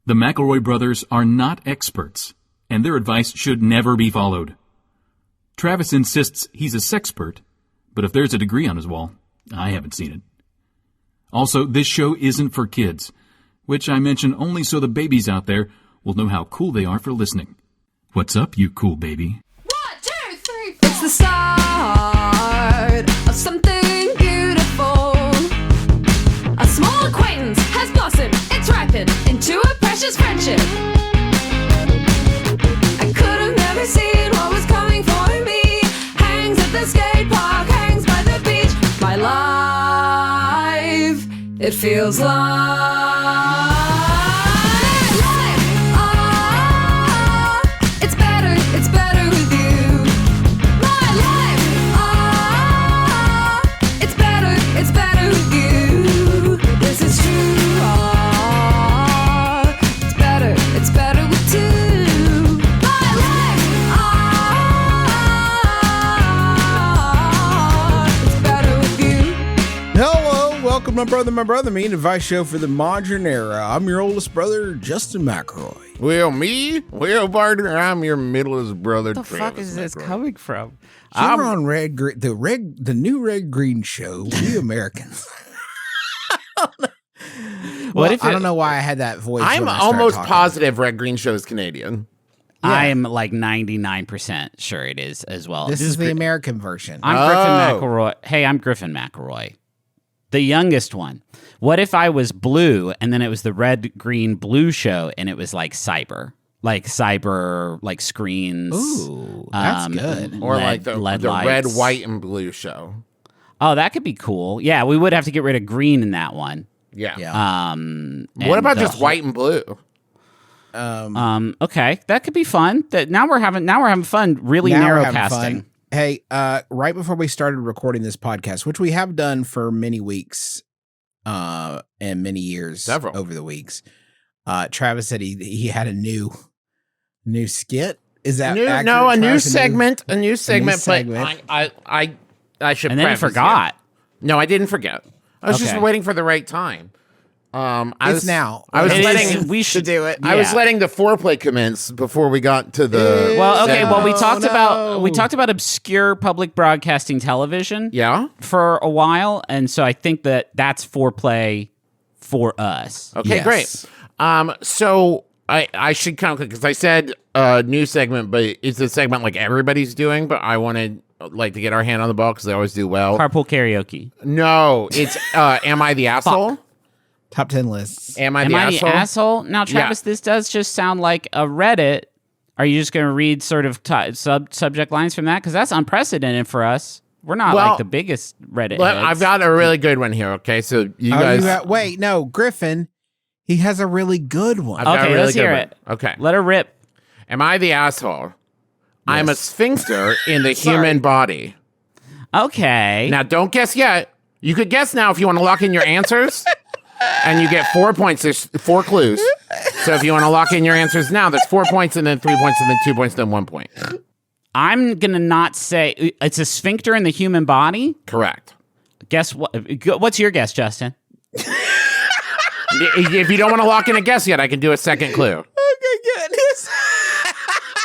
The McElroy brothers are not experts, and their advice should never be followed. Travis insists he's a sexpert, but if there's a degree on his wall, I haven't seen it. Also, this show isn't for kids, which I mention only so the babies out there will know how cool they are for listening. What's up, you cool baby? 1, 2, 3, 4. It's the start of something beautiful. A small acquaintance has blossomed, it's ripened into a precious friendship. I could have never seen what was coming for me. Hangs at the skate park, hangs by the beach. My life, it feels like it's better with you. My life, it's better with you. This is true. It's better with two. My life, it's better with you. Hello, welcome my brother, me, an advice show for the modern era. I'm your oldest brother, Justin McElroy. Well, me? Well, partner, I'm your middleest brother, What the fuck is this coming from? You're on the new Red Green show, We Americans. What if I don't know why I had that voice. I'm when I started almost talking. positive Red Green Show is Canadian. I am like 99% sure it is as well. This is the American version. I'm Griffin McElroy. Hey, I'm Griffin McElroy, the youngest one. What if I was blue and then it was the red, green, blue show and it was like cyber, like screens. Ooh, that's good. Or LED like the lights. red, white, and blue show. Oh, that could be cool. Yeah, we would have to get rid of green in that one. Yeah. And What about just white and blue? Okay, that could be fun. That now we're having fun. Really Now narrow we're having casting. fun. Hey, right before we started recording this podcast, which we have done for many weeks and many years Several. over the weeks, Travis said he had a new skit. Is that accurate, a new Travis? segment? A new segment. segment. But I should. And then he preface forgot. here. No, I didn't forget. I was just Okay. waiting for the right time. It's now. I was It is- letting. we should do it. I was Yeah. letting the foreplay commence before we got to the. Well, okay. Well, we No, talked no. about obscure public broadcasting television. Yeah. For a while, and so I think that's foreplay for us. Okay, Yes. great. So I should kind of, because I said new segment, but it's a segment like everybody's doing, but I wanted like to get our hand on the ball because they always do well. Carpool karaoke. No, it's Am I the Asshole? Top 10 lists. Am I Am the I Asshole? the asshole? Now, Travis, this does just sound like a Reddit. Are you just going to read sort of subject lines from that? Because that's unprecedented for us. We're not Well, like the biggest Reddit But heads. I've got a really good one here, okay? So you guys... Wait, no, Griffin. He has a really good one. I've got a Okay, really let's good hear one. it. Okay. Let her rip. Am I the asshole? I'm a sphincter in the human body. Okay. Now, don't guess yet. You could guess now if you want to lock in your answers. And you get 4 points. There's 4 clues. So if you want to lock in your answers now, there's 4 points, and then 3 points, and then 2 points, then 1 point. I'm going to not say it's a sphincter in the human body. Correct. Guess what? What's your guess, Justin? If you don't want to lock in a guess yet, I can do a second clue. Okay, goodness.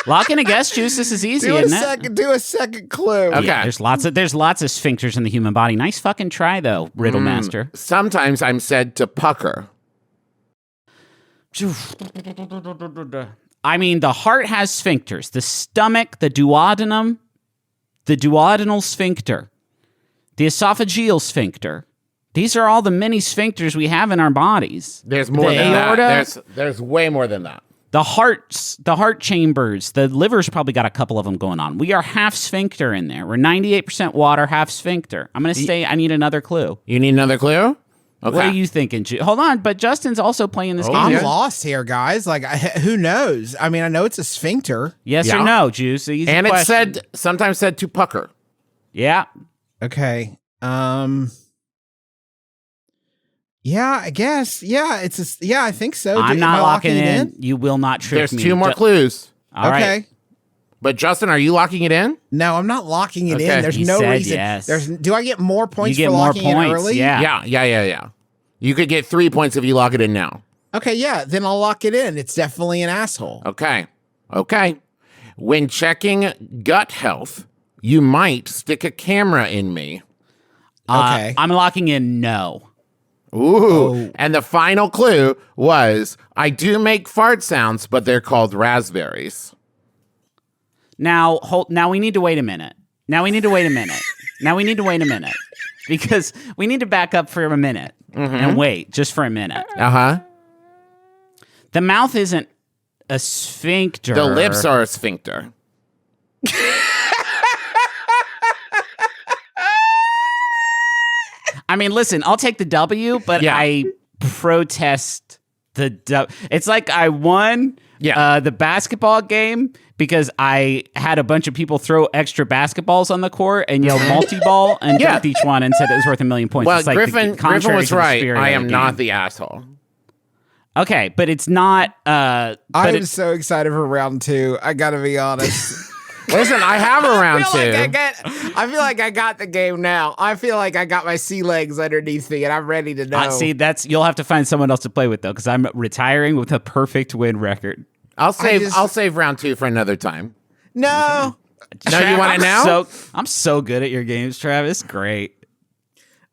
Lock in a guess, Juice. This is easy, isn't it? Do a second clue. Okay. Yeah, there's lots of sphincters in the human body. Nice fucking try, though, Riddle Master. Sometimes I'm said to pucker. I mean, the heart has sphincters. The stomach, the duodenum, the duodenal sphincter, the esophageal sphincter. These are all the many sphincters we have in our bodies. There's more The than aorta? that. There's way more than that. The heart chambers, the liver's probably got a couple of them going on. We are half sphincter in there. We're 98% water, half sphincter. I'm going to say I need another clue. You need another clue? Okay. What are you thinking? Hold on, but Justin's also playing this game. I'm yeah. lost here, guys. Like, who knows? I mean, I know it's a sphincter. Yes Yeah. or no, Juice? Easy And question. it's sometimes said to pucker. Yeah. Okay. Yeah, I guess. Yeah, I think so. I'm Am not I locking it in. You will not trick There's me. 2 more clues. All Okay. right. But Justin, are you locking it in? No, I'm not locking it Okay. in. There's He no said reason. yes. Do I get more points You get for more locking it points, early? yeah. Yeah. You could get 3 points if you lock it in now. Okay, yeah, then I'll lock it in. It's definitely an asshole. Okay. When checking gut health, you might stick a camera in me. Okay. I'm locking in no. Ooh. And the final clue was, I do make fart sounds, but they're called raspberries. Now we need to wait a minute. Because we need to back up for a minute and wait just for a minute. Uh-huh. The mouth isn't a sphincter. The lips are a sphincter. I mean, listen, I'll take the W, but I protest the W. It's like I won the basketball game because I had a bunch of people throw extra basketballs on the court and yell multi-ball and dunked each one and said it was worth 1,000,000 points. Well, it's like Griffin was right. I am not the asshole. Okay, but it's not... I'm so excited for round 2. I gotta be honest. Listen, I have a round 2. I feel like I got the game now. I feel like I got my sea legs underneath me and I'm ready to know. See, you'll have to find someone else to play with, though, because I'm retiring with a perfect win record. I'll save round 2 for another time. No. No, you want it now? I'm so good at your games, Travis. Great.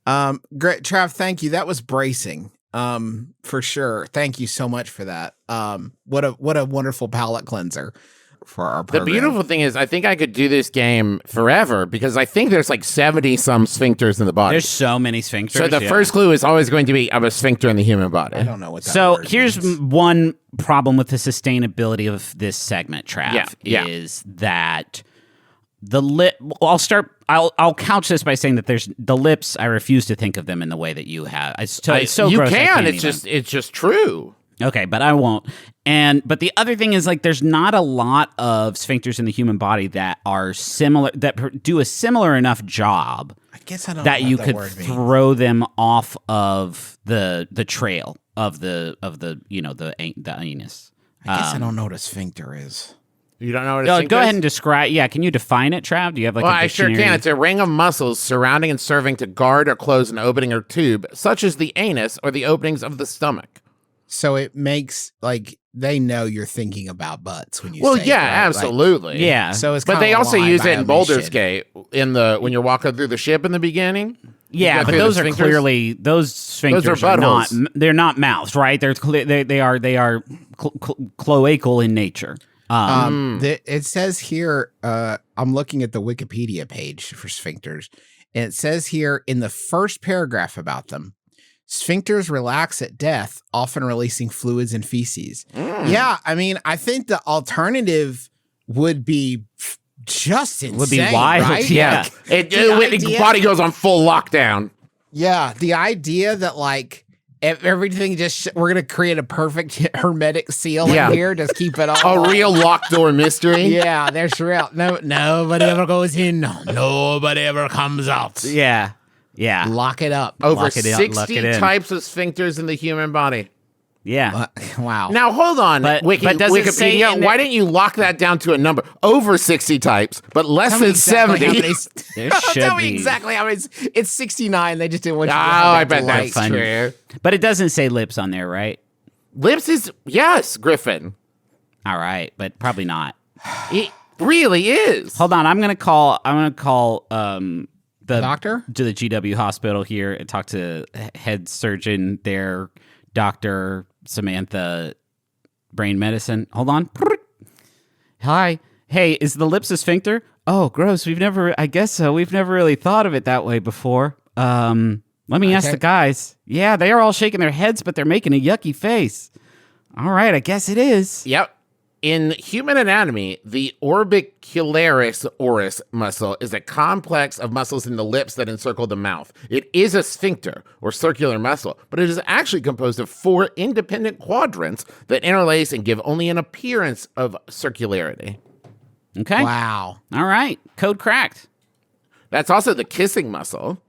Great, Trav, thank you. That was bracing. For sure. Thank you so much for that. What a wonderful palate cleanser for our program. The beautiful thing is, I think I could do this game forever because I think there's like 70 some sphincters in the body. There's so many sphincters. So the first clue is always going to be of a sphincter in the human body. I don't know what that So word here's means. one problem with the sustainability of this segment, Trav, Yeah. is that the lip. I'll couch this by saying that there's the lips. I refuse to think of them in the way that you have. It's so you gross, I can. can't It's even. just true. Okay, but I won't. But the other thing is, like, there's not a lot of sphincters in the human body that are similar, that do a similar enough job I guess I don't that know you what could word means. throw them off of the trail of the anus. I guess I don't know what a sphincter is. You don't know what a sphincter Go is? ahead and describe. Yeah, can you define it, Trav? Do you have like Well, a I sure dictionary? can. It's a ring of muscles surrounding and serving to guard or close an opening or tube, such as the anus or the openings of the stomach. So it makes like they know you're thinking about butts when you Well, say yeah, it, right? Like, absolutely. Yeah. so it's But kinda they also lie use by it in omission. Baldur's Gate when you're walking through the ship in the beginning. Yeah, You but got those through are the sphincters? clearly those sphincters are not. buttholes. They're not mouths, right? They're they are cloacal in nature. It says here, I'm looking at the Wikipedia page for sphincters, and it says here in the first paragraph about them, sphincters relax at death, often releasing fluids and feces. Yeah, I mean, I think the alternative would be just insane. Would be wild, right? yeah. Like, The body goes on full lockdown. yeah, the idea that like everything just we're gonna create a perfect hermetic seal Yeah. in here, just keep it all. A real locked door mystery. Yeah, there's real. Nobody ever goes in. Nobody ever comes out. Yeah. Lock it up. Over Lock it in, lock 60 it in. types of sphincters in the human body. Yeah. Wow. Now, hold on, But does it say Wikipedia. in Why the- didn't you lock that down to a number? Over 60 types, but less Tell me than exactly 70. how many- There Tell should me be. exactly how many. It's 69. They just didn't want you to Oh, have I that bet delay. that's true. But it doesn't say lips on there, right? Lips is, yes, Griffin. All right, but probably not. It really is. Hold on, I'm gonna call the Doctor? to the GW hospital here and talk to head surgeon there, Dr. Samantha, Brainmedicine. Hold on. Hi. Hey, is the lips a sphincter? Oh, gross. I guess so. We've never really thought of it that way before. Let me ask Okay. the guys. Yeah, they are all shaking their heads, but they're making a yucky face. All right, I guess it is. Yep. In human anatomy, the orbicularis oris muscle is a complex of muscles in the lips that encircle the mouth. It is a sphincter, or circular muscle, but it is actually composed of 4 independent quadrants that interlace and give only an appearance of circularity. Okay. Wow. All right. Code cracked. That's also the kissing muscle.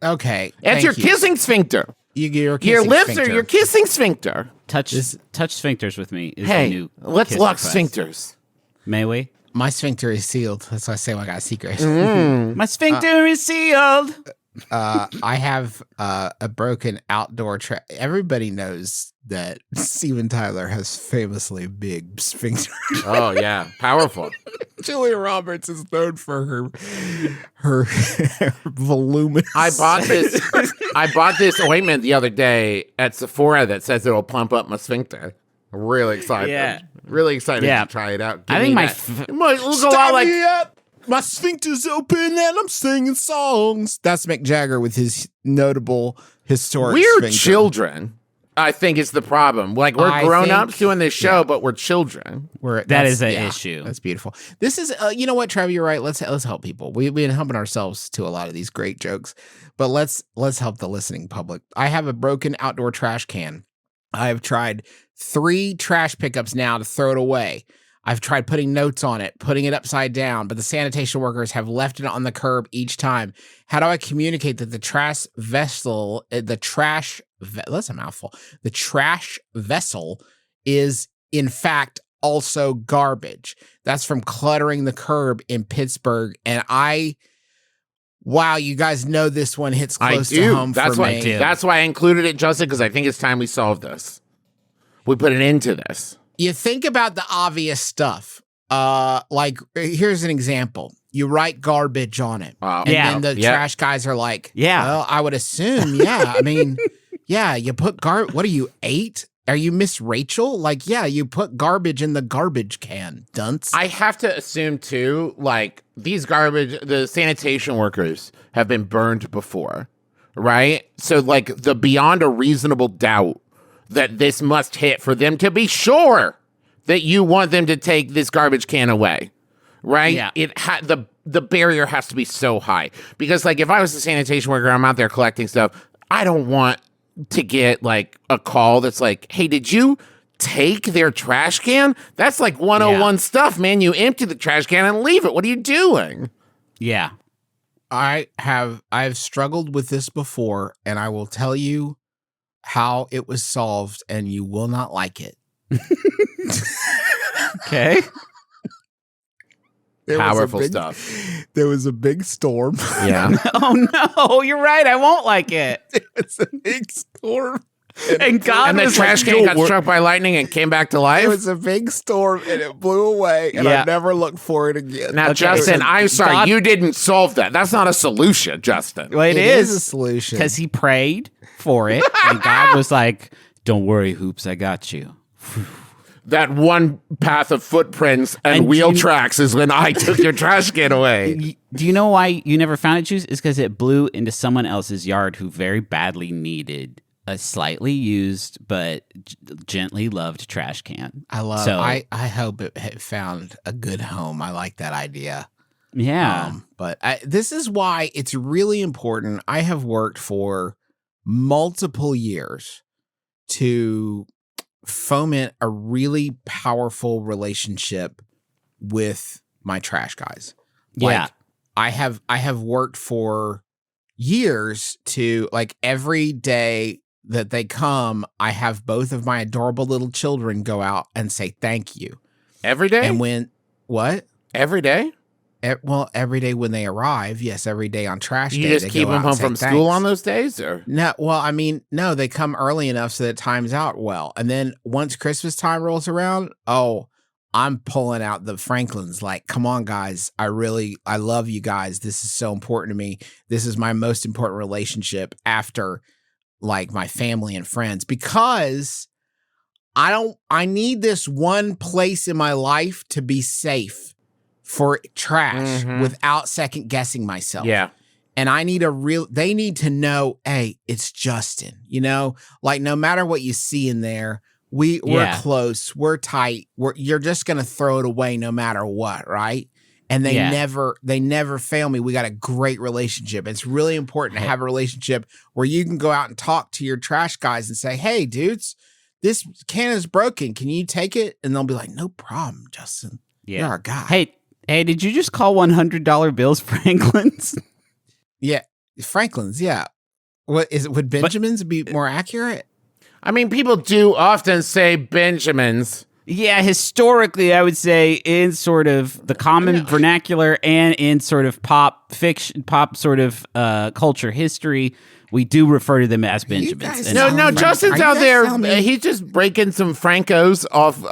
Okay. That's thank your you. kissing sphincter. Your Your kissing lips sphincter. are your kissing sphincter. Touch sphincters with me is the Hey, new let's kiss lock request. sphincters. May we? My sphincter is sealed. That's why I say I got a secret. My sphincter is sealed. I have a broken outdoor trash. Everybody knows that Steven Tyler has famously big sphincter. Oh yeah, powerful. Julia Roberts is known for her voluminous. I bought this ointment the other day at Sephora that says it'll plump up my sphincter. I'm really excited. Yeah. Really excited Yeah. to try it out. I think it might look a lot like. My sphincter's open and I'm singing songs. That's Mick Jagger with his notable historic We're sphincter. children. I think is the problem. Like we're I grown think- ups doing this show, but we're children. That is an issue. That's beautiful. This is, you know what, Trevor, you're right. Let's help people. We've been helping ourselves to a lot of these great jokes, but let's help the listening public. I have a broken outdoor trash can. I have tried 3 trash pickups now to throw it away. I've tried putting notes on it, putting it upside down, but the sanitation workers have left it on the curb each time. How do I communicate that the trash vessel, that's a mouthful. The trash vessel is in fact also garbage. That's from Cluttering the Curb in Pittsburgh. And wow, you guys know this one hits close to home That's for why. me. That's why I included it, Justin, because I think it's time we solve this. We put an end to this. You think about the obvious stuff. Like, here's an example. You write garbage on it. And then the trash guys are like, well, I would assume, yeah. I mean, yeah, you put what are you, 8? Are you Miss Rachel? Like, yeah, you put garbage in the garbage can, dunce. I have to assume, too, like, the sanitation workers have been burned before, right? So, like, the beyond a reasonable doubt that this must hit for them to be sure that you want them to take this garbage can away, right? Yeah. The barrier has to be so high. Because, like, if I was a sanitation worker, I'm out there collecting stuff, I don't want to get, like, a call that's like, hey, did you take their trash can? That's, like, 101 stuff, man. You empty the trash can and leave it. What are you doing? Yeah. I've struggled with this before, and I will tell you how it was solved, and you will not like it. Okay. Powerful stuff. There was a big storm. Yeah. Oh no, you're right. I won't like it. It's a big storm. And God And the was trash like, can got struck by lightning and came back to life. It was a big storm and it blew away, and Yeah. I never looked for it again. Now, Okay, Justin, so I'm sorry. God- You didn't solve that. That's not a solution, Justin. Well, It is a solution. because he prayed for it, and God was like, "Don't worry, Hoops, I got you." That one path of footprints and, And wheel you- tracks is when I took your trash can away. Do you know why you never found it, Juice? It's because it blew into someone else's yard who very badly needed a slightly used but gently loved trash can. I love. So- I hope it had found a good home. I like that idea. Yeah. But this is why it's really important. I have worked for multiple years to foment a really powerful relationship with my trash guys. Yeah. Like, I have worked for years to, like, every day that they come, I have both of my adorable little children go out and say thank you. Every day? And when what? Every day? Well, every day when they arrive, yes, every day on trash You day. just they keep go them out home and say from thanks. school on those days? Or No, well, I mean, no, they come early enough so that it times out well. And then once Christmas time rolls around, I'm pulling out the Franklins like, come on, guys. I love you guys. This is so important to me. This is my most important relationship after, like, my family and friends, because I need this one place in my life to be safe for trash without second guessing myself. yeah. And I need they need to know, hey, it's Justin, like, no matter what you see in there, we're close, we're tight, you're just going to throw it away no matter what. Right. And they never fail me. We got a great relationship. It's really important to have a relationship where you can go out and talk to your trash guys and say, hey, dudes, this can is broken. Can you take it? And they'll be like, no problem, Justin. Yeah. You're our guy. Hey, did you just call $100 bills Franklin's? Yeah. Franklin's. Yeah. What is it? Would Benjamin's be more accurate? I mean, people do often say Benjamins, Yeah, historically, I would say in sort of the common vernacular and in sort of pop fiction, pop sort of culture history, we do refer to them as Benjamins. guys And- No, Justin's out there. telling me- He's just breaking some Francos off, some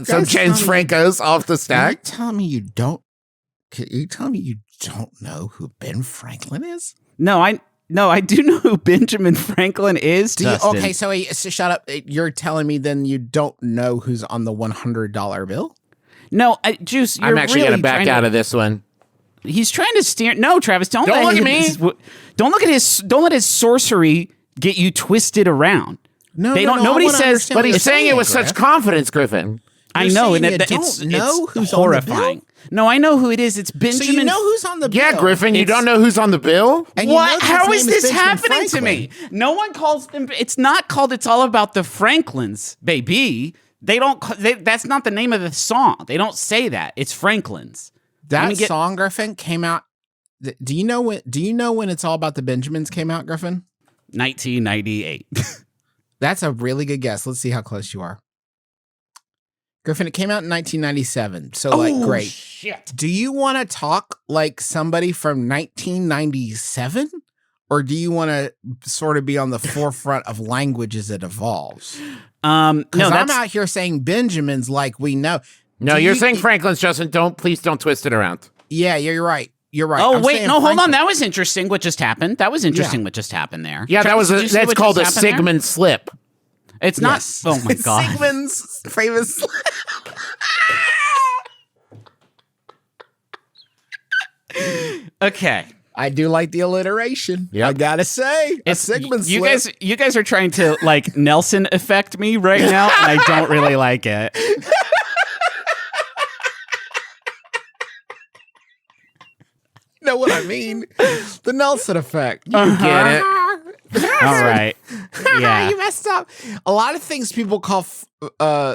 guys James telling me- Francos off the Are you stack. telling me you don't? Can you tell me you don't know who Ben Franklin is? No, I do know who Benjamin Franklin is. Do you, Dustin. okay, so shut up. You're telling me then you don't know who's on the $100 bill? No, Juice, you're I'm actually really gonna back trying out to, of this one. He's trying to steer. No, Travis, don't Don't let look at him- me. Don't let his sorcery get you twisted around. No, They no, don't. no, I Nobody wanna says. understand But what he's you're saying it with Griff. such confidence, Griffin. I You're know, saying and you it's don't know it's who's on the horrifying. No, I know who it is. It's So Benjamin. you know who's on the bill? Yeah, Griffin, you don't know who's on the bill? And you know What? that How his is name this Benjamin happening to me? No one calls them. It's not called. It's all about the Franklins, baby. They don't. That's not the name of the song. They don't say that. It's Franklin's. Let me That get- song, Griffin, came out. Do you know when? Do you know when It's All About the Benjamins came out, Griffin? 1998. That's a really good guess. Let's see how close you are. Griffin, it came out in 1997. So, like, great. Shit. Do you want to talk like somebody from 1997? Or do you want to sort of be on the forefront of language as it evolves? No, Because I'm that's out here saying Benjamins like we know. No, Do you're you- saying Franklin's, Justin. Please don't twist it around. Yeah, you're right. You're right. Oh I'm wait, saying no, hold on. Franklin. That was interesting. What just happened? That was interesting. What just happened there? Yeah, Travis, did you see that's what called a just happened there? Sigmund slip. It's not. Yes. Oh my god. Sigmund's famous. Okay. I do like the alliteration. Yep. I gotta say, a It's Sigmund you slip. guys. You guys are trying to like Nelson affect me right now, and I don't really like it. know what I mean? The Nelson effect. You Get it? All right. Yeah. you messed up. A lot of things people call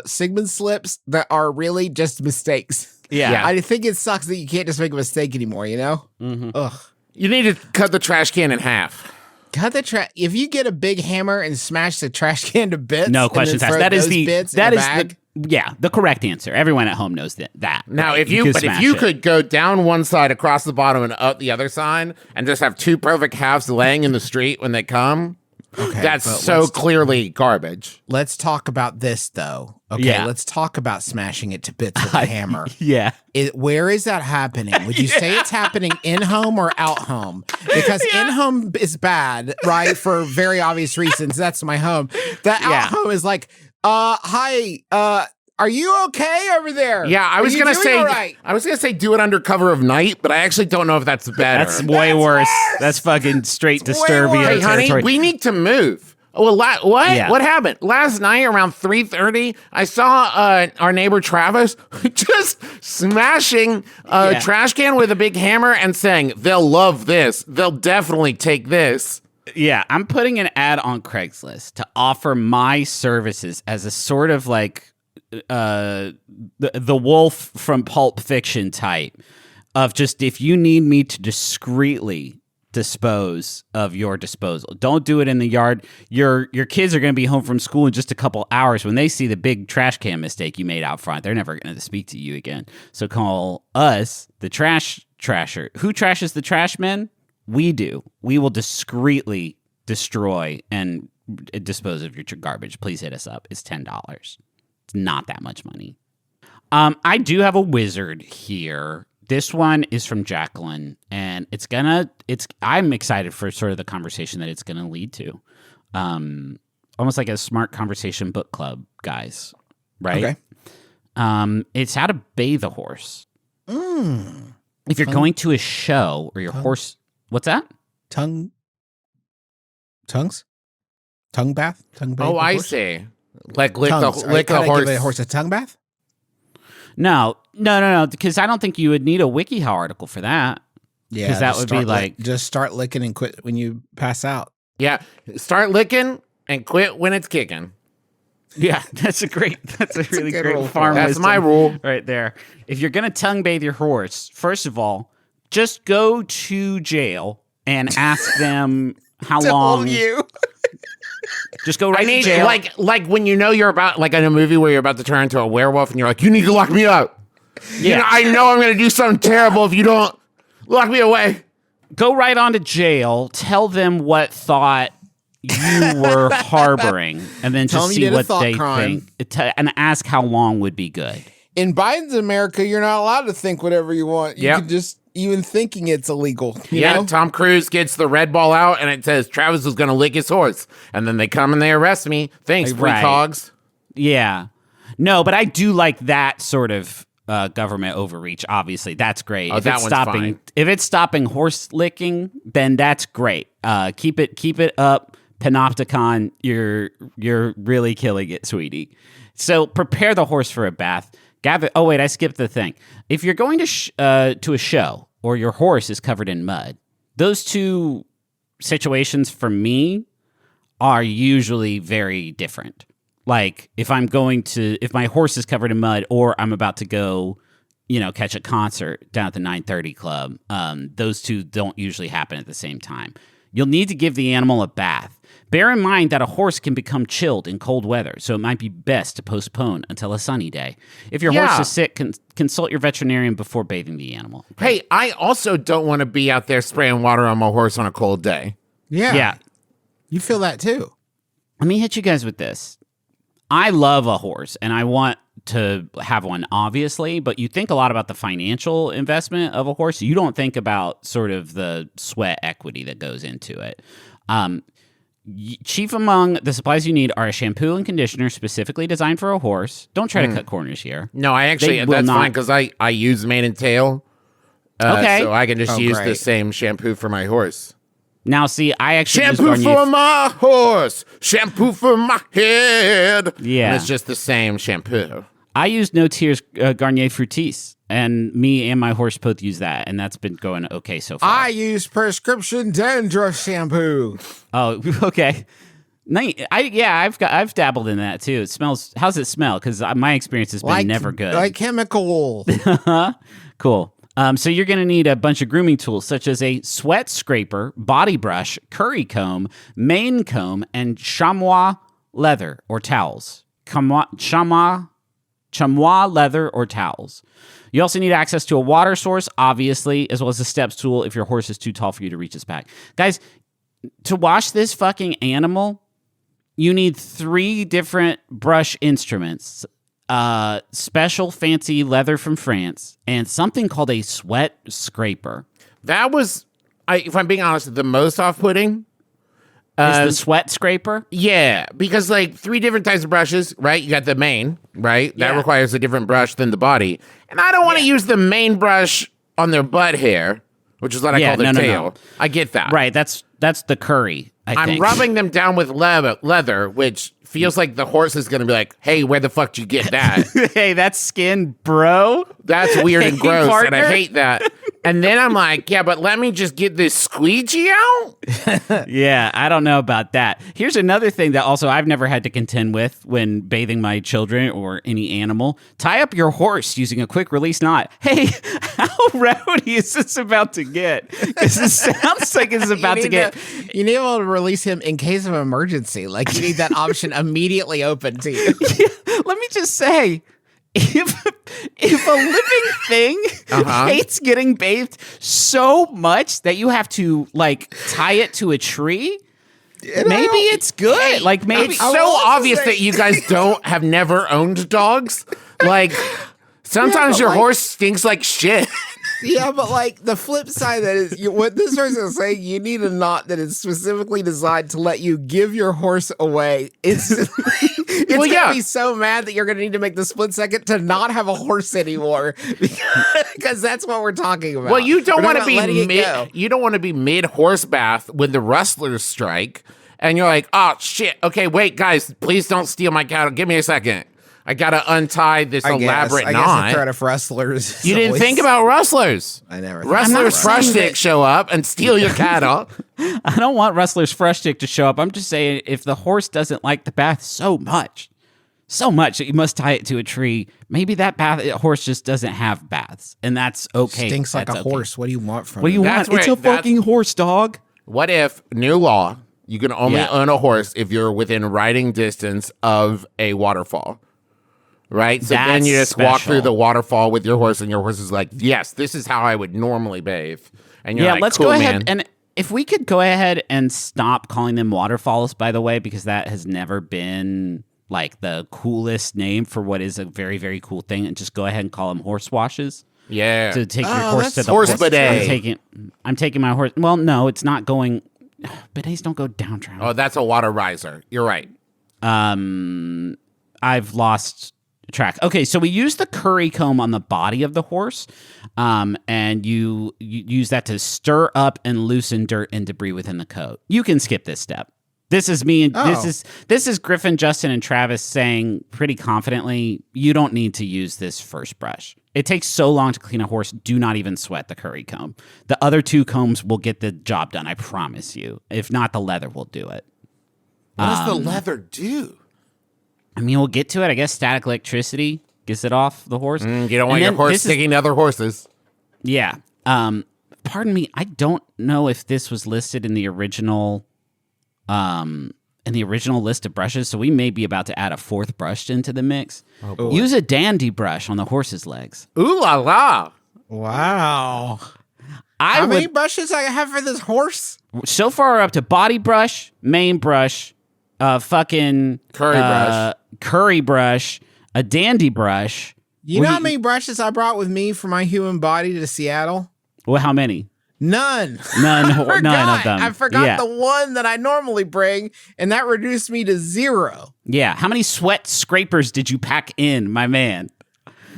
Sigmund slips that are really just mistakes. Yeah. I think it sucks that you can't just make a mistake anymore, you know? Ugh. You need to cut the trash can in half. Cut the trash. If you get a big hammer and smash the trash can to bits, No and then questions asked. throw That is those the bits that in is a bag, the correct answer. Everyone at home knows that. Now, right? if you could but if smash you it. could go down one side, across the bottom, and up the other side, and just have two perfect halves laying in the street when they come, that's but so clearly garbage. Let's talk about this though. Okay, Yeah. let's talk about smashing it to bits with a hammer. yeah. Where is that happening? Would you say it's happening in home or out home? Because in home is bad, right? For very obvious reasons. That's my home. The out home is like, hi, are you okay over there? Yeah, I Are was you gonna doing say, all right? I was gonna say, do it under cover of night, but I actually don't know if that's better. That's way worse. That's fucking straight Disturbia worse. Hey, honey, territory. we need to move. Oh, what? Yeah. What happened? Last night around 3:30, I saw our neighbor Travis just smashing a trash can with a big hammer and saying, "They'll love this. They'll definitely take this." Yeah, I'm putting an ad on Craigslist to offer my services as a sort of like the wolf from Pulp Fiction type of just if you need me to discreetly dispose of your disposal. Don't do it in the yard. Your kids are going to be home from school in just a couple hours. When they see the big trash can mistake you made out front, they're never going to speak to you again. So call us the trash trasher. Who trashes the trash men? We do. We will discreetly destroy and dispose of your garbage. Please hit us up. It's $10. It's not that much money. I do have a wizard here. This one is from Jacqueline, and I'm excited for sort of the conversation that it's gonna lead to. Almost like a smart conversation book club, guys. Right? Okay. It's how to bathe a horse. If you're going to a show or your horse, what's that? Tongue bath? Tongue bath? Oh, I horse? see. Like lick Tongues. the Can I horse. give a horse a tongue bath? No, because I don't think you would need a WikiHow article for that. Yeah, 'Cause that just would be start like- just start licking and quit when you pass out. Yeah, start licking and quit when it's kicking. Yeah, that's a really good great rule for farm That's wisdom my rule. right there. If you're gonna tongue bathe your horse, first of all, just go to jail and ask them how long. You. Just go right I need to jail. like when you know you're about like in a movie where you're about to turn into a werewolf and you're like, you need to lock me up. Yeah. You know, I know I'm gonna do something terrible if you don't lock me away. Go right on to jail. Tell them what thought you were harboring, and then Tell just them you see did a what thought they crime. think, and ask how long would be good. In Biden's America, you're not allowed to think whatever you want. You Yep. can just, even thinking it's illegal. You Yeah, know? Tom Cruise gets the red ball out and it says Travis is gonna lick his horse. And then they come and they arrest me. Thanks, Right. precogs. Yeah. No, but I do like that sort of government overreach. Obviously, that's great. Oh, if that it's one's stopping, fine. if it's stopping horse licking, then that's great. Keep it up, Panopticon. You're really killing it, sweetie. So prepare the horse for a bath. Gather. Oh wait, I skipped the thing. If you're going to a show or your horse is covered in mud, those two situations for me are usually very different. Like if my horse is covered in mud or I'm about to go, catch a concert down at the 930 Club, those two don't usually happen at the same time. You'll need to give the animal a bath. Bear in mind that a horse can become chilled in cold weather, so it might be best to postpone until a sunny day. If your horse is sick, consult your veterinarian before bathing the animal. Hey, I also don't want to be out there spraying water on my horse on a cold day. Yeah. You feel that too. Let me hit you guys with this. I love a horse, and I want to have one, obviously, but you think a lot about the financial investment of a horse. You don't think about sort of the sweat equity that goes into it. Chief among the supplies you need are a shampoo and conditioner specifically designed for a horse. Don't try to cut corners here. No, I actually, They will that's not- fine because I use mane and tail. Okay. So I can just use the great. same shampoo for my horse. Now, see, I actually use Shampoo Garnier. for my horse, shampoo for my head. Yeah. And it's just the same shampoo. I use No Tears Garnier Fructis, and me and my horse both use that, and that's been going okay so far. I use prescription dandruff shampoo. Oh, okay. I've dabbled in that too. It smells. How's it smell? Because my experience has been never good. Like chemical. Cool. So you're going to need a bunch of grooming tools, such as a sweat scraper, body brush, curry comb, mane comb, and chamois leather or towels. Chamois leather or towels. You also need access to a water source, obviously, as well as a steps tool if your horse is too tall for you to reach its back. Guys, to wash this fucking animal, you need 3 different brush instruments, special fancy leather from France, and something called a sweat scraper. That was, if I'm being honest, the most off-putting. Is the sweat scraper? Yeah, because like 3 different types of brushes, right? You got the mane, right? That Yeah. requires a different brush than the body. And I don't want to use the main brush on their butt hair, which is what I call their tail. No. I get that. Right, that's the curry, I I'm think. rubbing them down with leather, which feels like the horse is going to be like, hey, where the fuck did you get that? Hey, that's skin, bro. That's weird and Hey, gross, and partner. I hate that. And then I'm like, yeah, but let me just get this squeegee out. Yeah, I don't know about that. Here's another thing that also I've never had to contend with when bathing my children or any animal. Tie up your horse using a quick release knot. Hey, how rowdy is this about to get? Because it sounds like it's about to get... You need to be able to release him in case of emergency. Like you need that option immediately open to you. Let me just say, if a living thing hates getting bathed so much that you have to like tie it to a tree, maybe it's good. Like maybe It's so obvious that you guys have never owned dogs. Like, sometimes your horse stinks like shit. Yeah, but like the flip side of that is what this person is saying, you need a knot that is specifically designed to let you give your horse away instantly. It's Well, yeah. gonna be so mad that you're gonna need to make the split second to not have a horse anymore. Because that's what we're talking about. Well, you don't We're want to talking about be letting it go. you don't want to be mid horse bath when the rustlers strike, and you're like, oh shit. Okay, wait, guys, please don't steal my cattle. Give me a second. I gotta untie this elaborate I knot. guess the threat of rustlers. is You didn't always- think about rustlers. I never. thought Rustlers about fresh rustlers. dick show up and steal your cattle. I don't want Rustler's Fresh Dick to show up. I'm just saying, if the horse doesn't like the bath so much that you must tie it to a tree, maybe that horse just doesn't have baths, and that's okay. Stinks like That's a okay. horse. What do you want from What do you him? That's want? It's where- a fucking horse, dog. What if new law? You can only own a horse if you're within riding distance of a waterfall. Right? So then you just walk through the waterfall with your horse, and your horse is like, yes, this is how I would normally bathe. And you're like, let's cool, go ahead. man. And if we could go ahead and stop calling them waterfalls, by the way, because that has never been like the coolest name for what is a very, very cool thing, and just go ahead and call them horse washes. Yeah. To take your horse to the horse bidet. I'm taking my horse. Well, no, it's not going. Bidets don't go down, Travis. Oh, that's a water riser. You're right. I've lost track. Okay, so we use the curry comb on the body of the horse, and you use that to stir up and loosen dirt and debris within the coat. You can skip this step. This is me. This is Griffin, Justin, and Travis saying pretty confidently, you don't need to use this first brush. It takes so long to clean a horse. Do not even sweat the curry comb. The other two combs will get the job done. I promise you. If not, the leather will do it. What does the leather do? I mean, we'll get to it. I guess static electricity gets it off the horse. You don't want your horse sticking to other horses. Yeah. Pardon me. I don't know if this was listed in the original list of brushes, so we may be about to add a fourth brush into the mix. Oh, use a dandy brush on the horse's legs. Ooh la la. Wow. How many brushes I have for this horse? So far, we're up to body brush, main brush, fucking curry brush, a dandy brush. You know how many brushes I brought with me for my human body to Seattle? Well, how many? None. None of them. I forgot the one that I normally bring, and that reduced me to 0. Yeah. How many sweat scrapers did you pack in, my man?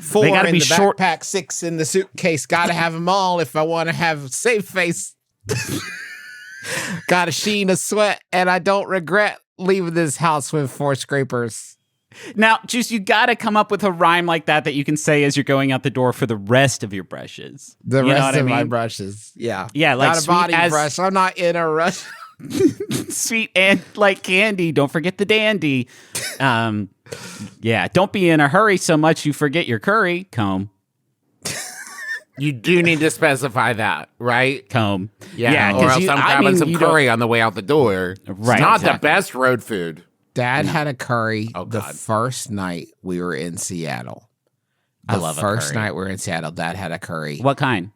4 they gotta in be the short. backpack, 6 in the suitcase. Got to have them all if I want to have a safe face. Got a sheen of sweat, and I don't regret leaving this house with 4 scrapers. Now, Juice, you got to come up with a rhyme like that you can say as you're going out the door for the rest of your brushes. The rest of my brushes. Yeah. Yeah, like not a body brush. I'm not in a rush. Sweet and like candy. Don't forget the dandy. Yeah, don't be in a hurry so much you forget your curry comb. You do need to specify that, right? Comb. Yeah, or else I'm grabbing some curry on the way out the door. Right. It's not the best road food. Dad had a curry the first night we were in Seattle. I love a curry. The first night we were in Seattle, Dad had a curry. What kind?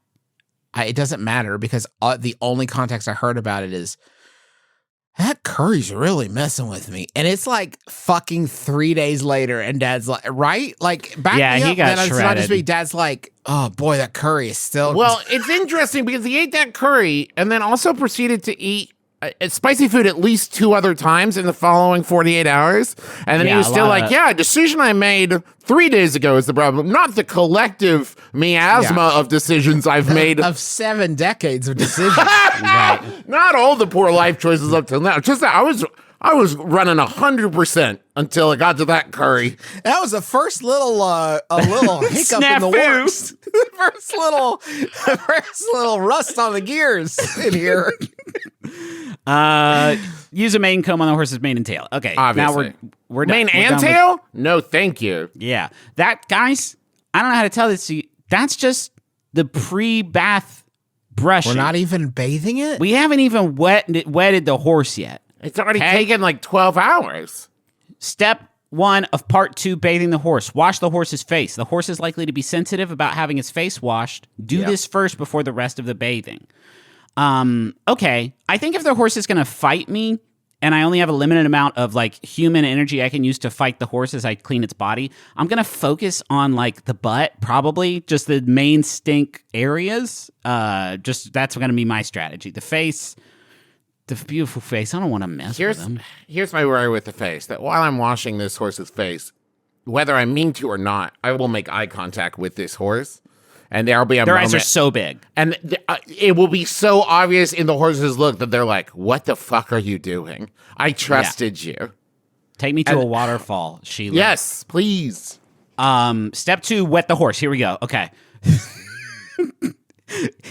It doesn't matter because the only context I heard about it is, that curry's really messing with me. And it's like fucking 3 days later, and Dad's like, right? Like, back me up. He got shredded. It's not just me. Dad's like, oh boy, that curry is still... Well, it's interesting because he ate that curry and then also proceeded to eat spicy food at least 2 other times in the following 48 hours. And then he was still like, a decision I made 3 days ago is the problem, not the collective miasma of decisions I've made. Of 7 decades of decisions. Right. Not all the poor life choices up till now. Just that I was running 100% until it got to that curry. That was the first little hiccup in the works. first little rust on the gears in here. Use a mane comb on the horse's mane and tail. Okay, obviously. Now we're done. Mane and tail? No, thank you. Yeah, that guys, I don't know how to tell this to you. That's just the pre-bath brushing. We're not even bathing it. We haven't even wetted the horse yet. It's already taken like 12 hours. Step 1 of part 2, bathing the horse. Wash the horse's face. The horse is likely to be sensitive about having its face washed. Do this first before the rest of the bathing. Okay. I think if the horse is going to fight me and I only have a limited amount of like human energy I can use to fight the horse as I clean its body, I'm going to focus on like the butt, probably just the main stink areas. Just that's going to be my strategy. The face, the beautiful face. I don't want to mess with them. Here's my worry with the face, that while I'm washing this horse's face, whether I mean to or not, I will make eye contact with this horse. And there'll be a Their moment, eyes are so big. And it will be so obvious in the horse's look that they're like, what the fuck are you doing? I trusted you. Take me to a waterfall, Sheila. Yes, please. Step 2, wet the horse. Here we go. Okay.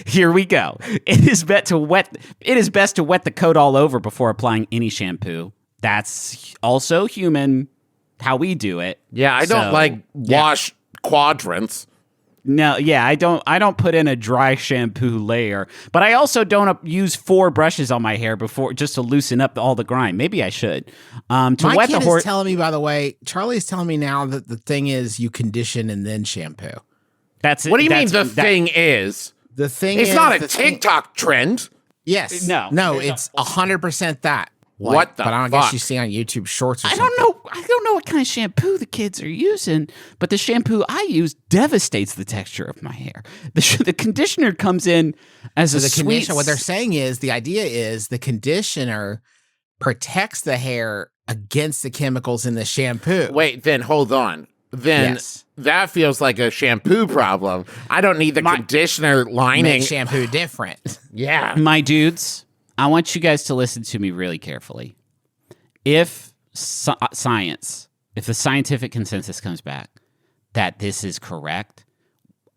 Here we go. It is best to wet the coat all over before applying any shampoo. That's also human, how we do it. Yeah, I don't wash quadrants. No, yeah, I don't put in a dry shampoo layer, but I also don't use 4 brushes on my hair before just to loosen up all the grime. Maybe I should. To My wet kid the horse. is telling me, by the way, Charlie's telling me now that the thing is you condition and then shampoo. That's it. What do you mean the thing is? The thing It's is not a the thing- TikTok trend. Yes. No. No, it's 100% that. What the But I don't fuck? guess you see on YouTube Shorts or I something. don't know what kind of shampoo the kids are using, but the shampoo I use devastates the texture of my hair. The conditioner comes in as So a the sweet. conditioner, what they're saying is the idea is the conditioner protects the hair against the chemicals in the shampoo. Wait, then hold on. Then Yes. that feels like a shampoo problem. I don't need the conditioner lining. Make shampoo different. Yeah. My dudes, I want you guys to listen to me really carefully. If science, if the scientific consensus comes back that this is correct,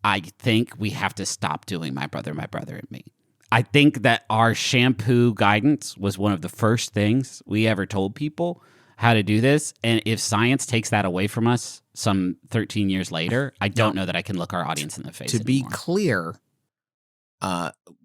I think we have to stop doing my brother, and me. I think that our shampoo guidance was one of the first things we ever told people how to do this. And if science takes that away from us some 13 years later, I don't know that I can look our audience in the face To be anymore. clear,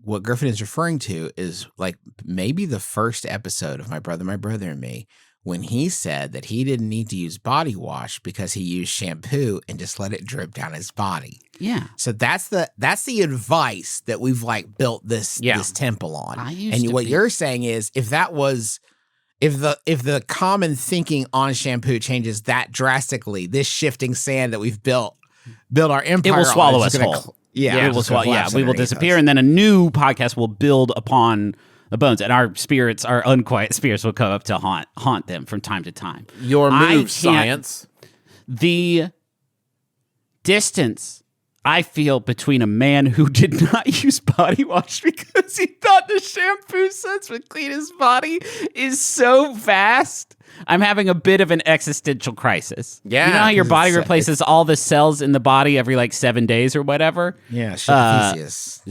what Griffin is referring to is like maybe the first episode of My Brother and Me, when he said that he didn't need to use body wash because he used shampoo and just let it drip down his body. Yeah. So that's the advice that we've like built this temple on. I used And to what be- you're saying is if the common thinking on shampoo changes that drastically, this shifting sand that we've built our empire, It will swallow on, us it's gonna whole. Yeah, It will it's gonna swallow. Yeah, collapse we will underneath disappear, us. and then a new podcast will build upon the bones, and our spirits, our unquiet spirits, will come up to haunt them from time to time. Your I move, can't- science. The distance I feel between a man who did not use body wash because he thought the shampoo sense would clean his body is so vast. I'm having a bit of an existential crisis. Yeah, you know how your 'cause body it's- replaces all the cells in the body every like 7 days or whatever? Yeah, Theseus.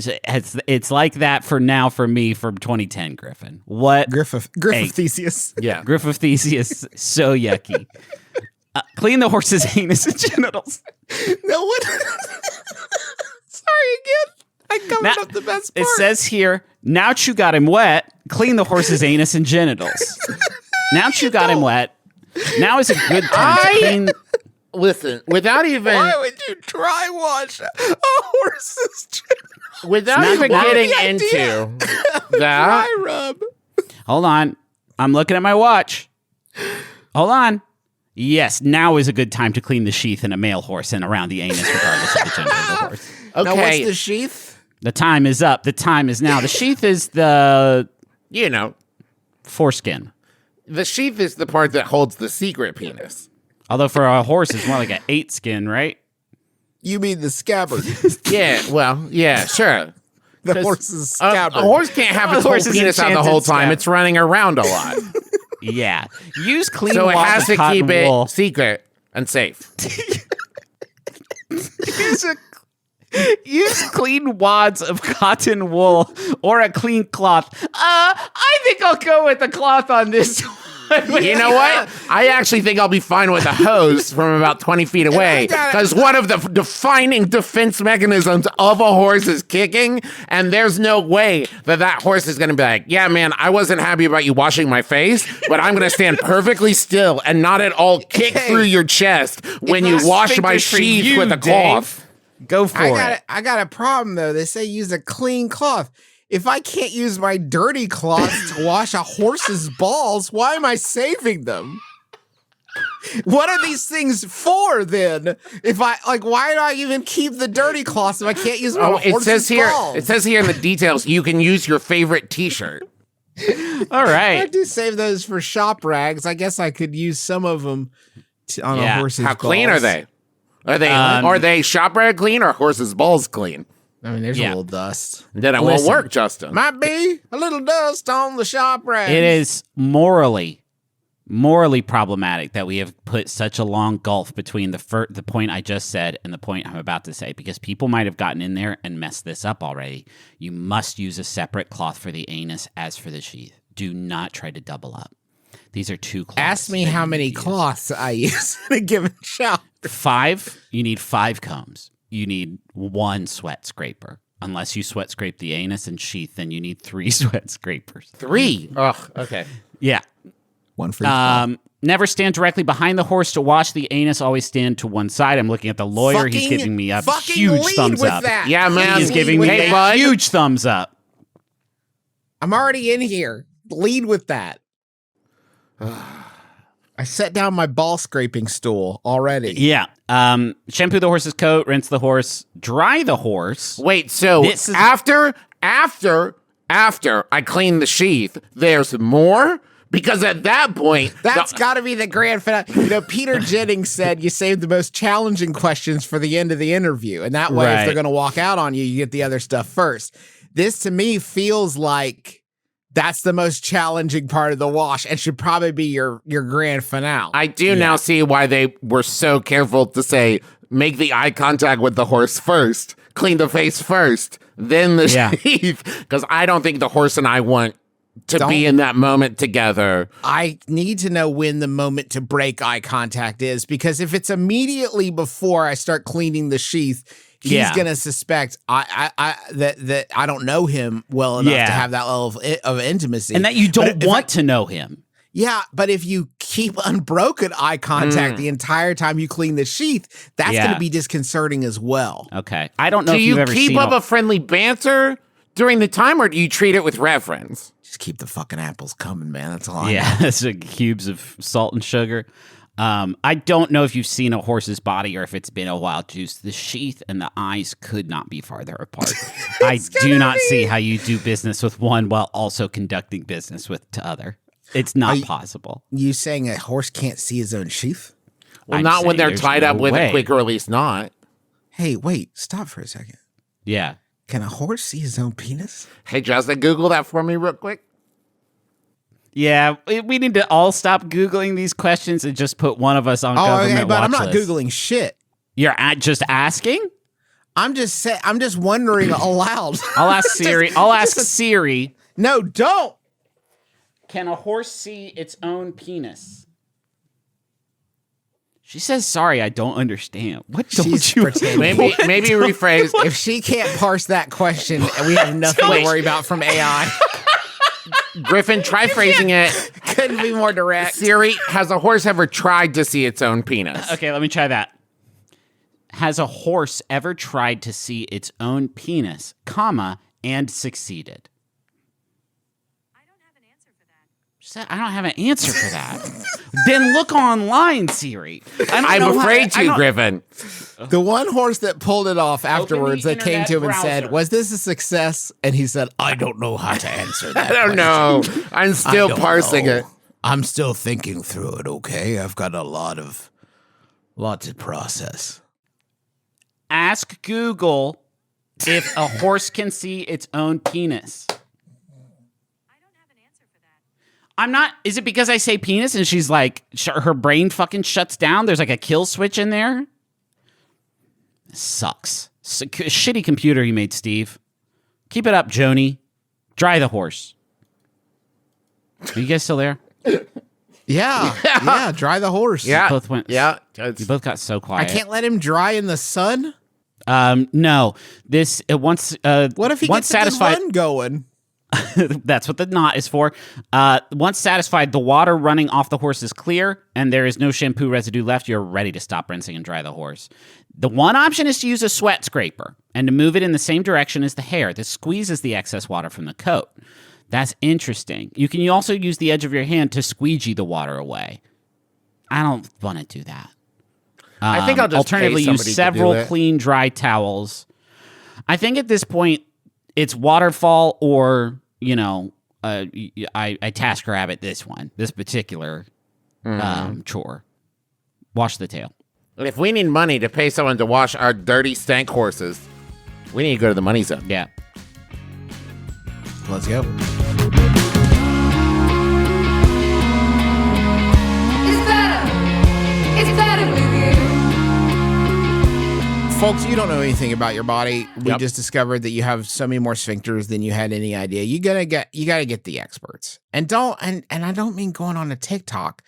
It's like that for now for me from 2010, Griffin. What? Griff of Hey. Theseus. Yeah. Griff of Theseus, so yucky. Clean the horse's anus and genitals. No one. Sorry again. I covered Now- up the best part. It says here, now that you got him wet, clean the horse's anus and genitals. Now that you got him wet, now is a good time to clean. Listen, without even Why would you dry wash a horse's genitals? without Not even bad. getting The idea. into that, Dry rub. Hold on. I'm looking at my watch. Hold on. Yes, now is a good time to clean the sheath in a male horse and around the anus, regardless of the gender of the horse. Now, what's okay, the sheath? The time is up. The time is now. The sheath is the you know, foreskin. the sheath is the part that holds the secret penis. Although for a horse, it's more like an 8 skin, right? You mean the scabbard? Yeah, well, yeah, sure. The horse's A scabbard. horse can't have A its whole horse's penis out the enchanted whole time. scab. It's running around a lot. Yeah. Use clean So it wads has of to cotton keep it wool. secret and safe. Use clean wads of cotton wool or a clean cloth. I think I'll go with the cloth on this one. You know what? I actually think I'll be fine with a hose from about 20 feet away because one of the defining defense mechanisms of a horse is kicking, and there's no way that horse is going to be like, yeah, man, I wasn't happy about you washing my face, but I'm going to stand perfectly still and not at all kick through your chest when you wash my Sphincter's for sheath you, with a Dave. cloth. Go for it. I got a problem though. They say use a clean cloth. If I can't use my dirty cloth to wash a horse's balls, why am I saving them? What are these things for then? If I like, why do I even keep the dirty cloths if I can't use my Oh, it horse's says here. balls? It says here in the details you can use your favorite T-shirt. All I right. do save those for shop rags. I guess I could use some of them on Yeah. a horse's How clean balls. are they? Are they shop rag clean or horse's balls clean? I mean, there's Yeah. a little dust. Then it won't Listen. work, Justin. Might be a little dust on the shop rag. It is morally problematic that we have put such a long gulf between the point I just said and the point I'm about to say, because people might have gotten in there and messed this up already. You must use a separate cloth for the anus as for the sheath. Do not try to double up. These are two cloths. Ask me that how you many use. cloths I use in a given shower. 5. You need 5 combs. you need 1 sweat scraper. Unless you sweat scrape the anus and sheath, then you need 3 sweat scrapers. 3? Ugh, okay. Yeah. 1 for each. Never stand directly behind the horse to wash the anus. Always stand to one side. I'm looking at the lawyer. He's giving me a huge thumbs up. That. Yeah, man. He's giving me a huge thumbs up. I'm already in here. Lead with that. I set down my ball scraping stool already. Yeah. Shampoo the horse's coat, rinse the horse, dry the horse. Wait, so after I clean the sheath, there's more? Because at that point... That's got to be the grand finale. You know, Peter Jennings said you saved the most challenging questions for the end of the interview. And that way, if they're going to walk out on you, you get the other stuff first. This, to me, feels like that's the most challenging part of the wash and should probably be your grand finale. I do now see why they were so careful to say, make the eye contact with the horse first, clean the face first, then the sheath. Because I don't think the horse and I want to be in that moment together. I need to know when the moment to break eye contact is, because if it's immediately before I start cleaning the sheath, he's gonna suspect that I don't know him well enough to have that level of intimacy, and that you don't want to know him. Yeah, but if you keep unbroken eye contact the entire time you clean the sheath, that's going to be disconcerting as well. Okay, I don't know. Do if you you've ever keep seen up a friendly banter during the time, or do you treat it with reverence? Just keep the fucking apples coming, man. That's all I know. Yeah, it's like cubes of salt and sugar. I don't know if you've seen a horse's body or if it's been a while, Juice. The sheath and the eyes could not be farther apart. I do not see how you do business with one while also conducting business with the other. It's not possible. You saying a horse can't see his own sheath? Well, not when they're tied up with a quick release knot. Hey, wait, stop for a second. Yeah. Can a horse see his own penis? Hey, Justin, Google that for me real quick. Yeah, we need to all stop Googling these questions and just put one of us on government watch I'm not list. Googling shit. You're just asking? I'm just wondering aloud. I'll ask Siri. I'll ask Siri. No, don't. Can a horse see its own penis? She says, sorry, I don't understand. What don't She's you... pretending. Maybe rephrase. If she can't parse that question, we have nothing to worry about from AI. Griffin, try phrasing it. Couldn't be more direct. Siri, has a horse ever tried to see its own penis? Okay, let me try that. Has a horse ever tried to see its own penis, and succeeded? She said, I don't have an answer for that. Then look online, Siri. I'm afraid to, Griffin. The one horse that pulled it off afterwards, the that came to him internet and said, browser. was this a success? And he said, I don't know how to answer that. I don't know. I'm still parsing it. I'm still thinking through it, okay? I've got a lot to process. Ask Google if a horse can see its own penis. I'm not. Is it because I say penis and she's like, her brain fucking shuts down? There's like a kill switch in there? This sucks. Shitty computer you made, Steve. Keep it up, Joni. Dry the horse. Are you guys still there? Yeah, dry the horse. Yeah. Both went. Yeah. You both got so I quiet. can't let him dry in the sun? No. This, once What if he once gets satisfied, a good run going? That's what the knot is for. Once satisfied, the water running off the horse is clear and there is no shampoo residue left. You're ready to stop rinsing and dry the horse. The one option is to use a sweat scraper and to move it in the same direction as the hair. This squeezes the excess water from the coat. That's interesting. You can also use the edge of your hand to squeegee the water away. I don't want to do that. I think I'll just alternatively pay use somebody to do several it. clean, dry towels. I think at this point, it's waterfall or, I task rabbit this particular chore. Wash the tail. If we need money to pay someone to wash our dirty stank horses, we need to go to the money zone. Yeah. Let's go. It's better with you. Folks, you don't know anything about your body. We Yep. just discovered that you have so many more sphincters than you had any idea. You gotta get the experts. And I don't mean going on a TikTok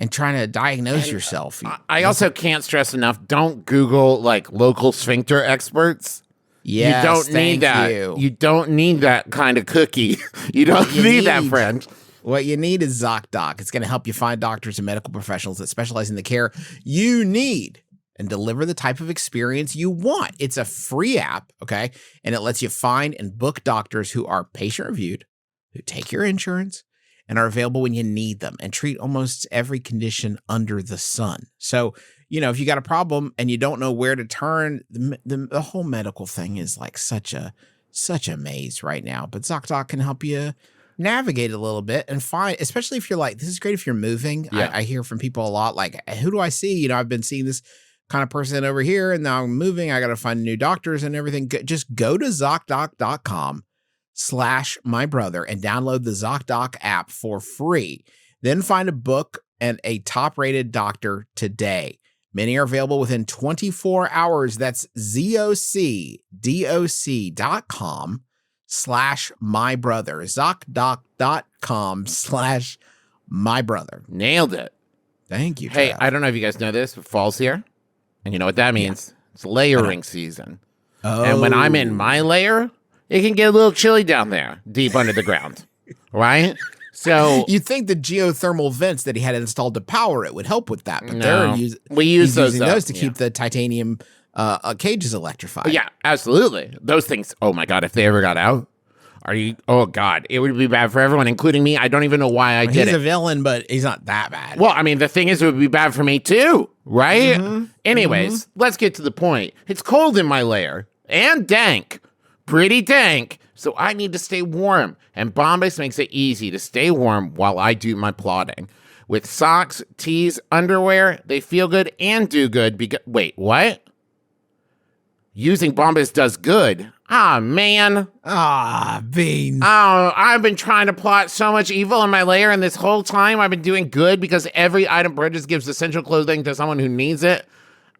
and trying to diagnose yourself. I also can't stress enough, don't Google like local sphincter experts. Yes, you don't need that. You don't need that kind of cookie. You don't need that, friend. What you need is ZocDoc. It's going to help you find doctors and medical professionals that specialize in the care you need and deliver the type of experience you want. It's a free app, okay? And it lets you find and book doctors who are patient-reviewed, who take your insurance, and are available when you need them and treat almost every condition under the sun. So, if you got a problem and you don't know where to turn, the whole medical thing is like such a maze right now. But ZocDoc can help you navigate a little bit and find, especially if you're like, this is great if you're moving. Yeah. I hear from people a lot like, who do I see? I've been seeing this kind of person over here and now I'm moving. I got to find new doctors and everything. Just go to ZocDoc.com/mybrother and download the ZocDoc app for free. Then find a book and a top-rated doctor today. Many are available within 24 hours. That's ZocDoc.com/mybrother. ZocDoc.com/mybrother. Nailed it. Thank you. Hey, Trav. I don't know if you guys know this, but fall's here. And you know what that means? It's layering season. Oh. And when I'm in my layer, it can get a little chilly down there, deep under the ground. Right? So you'd think the geothermal vents that he had installed to power it would help with that, but No. he's use those, using though. those to keep the titanium cages electrified. yeah, absolutely. Those things, oh my God, if they ever got out, oh God, it would be bad for everyone, including me. I don't even know why I did He's it. a villain, but he's not that bad. Well, I mean, the thing is, it would be bad for me too, right? Anyways, let's get to the point. It's cold in my lair and dank, pretty dank. So I need to stay warm. And Bombas makes it easy to stay warm while I do my plotting. With socks, tees, underwear, they feel good and do good. Wait, what? Using Bombas does good. Ah, man. Beans. Oh, I've been trying to plot so much evil in my lair, and this whole time I've been doing good because every item purchased gives essential clothing to someone who needs it.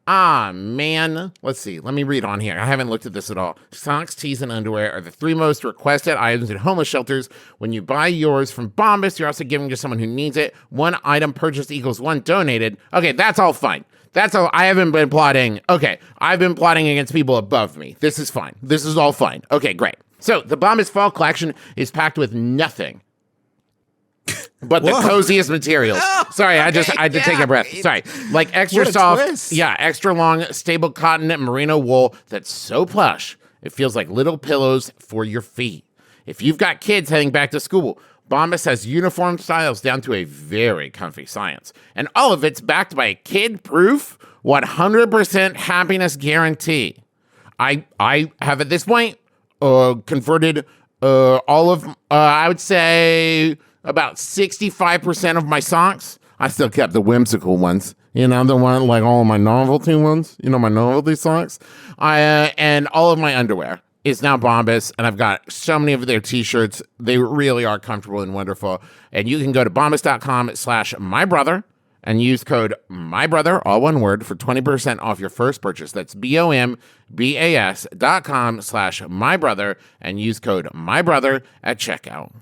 Ah, man. Let's see. Let me read on here. I haven't looked at this at all. Socks, tees, and underwear are the 3 most requested items in homeless shelters. When you buy yours from Bombas, you're also giving to someone who needs it. 1 item purchased equals 1 donated. Okay, that's all fine. That's all. I haven't been plotting. Okay, I've been plotting against people above me. This is fine. This is all fine. Okay, great. So the Bombas Fall Collection is packed with nothing but the coziest materials. Sorry, I had to take a breath. Sorry. Like extra soft, twist. extra long, stable cotton and merino wool that's so plush, it feels like little pillows for your feet. If you've got kids heading back to school, Bombas has uniform styles down to a very comfy science. And all of it's backed by a kid-proof 100% happiness guarantee. I have at this point converted all of, I would say, about 65% of my socks. I still kept the whimsical ones. The one like all of my novelty ones. My novelty socks. And all of my underwear is now Bombas, and I've got so many of their t-shirts. They really are comfortable and wonderful. And you can go to bombas.com/mybrother and use code MYBROTHER, all one word, for 20% off your first purchase. That's BOMBAS.com/mybrother and use code MYBROTHER at checkout.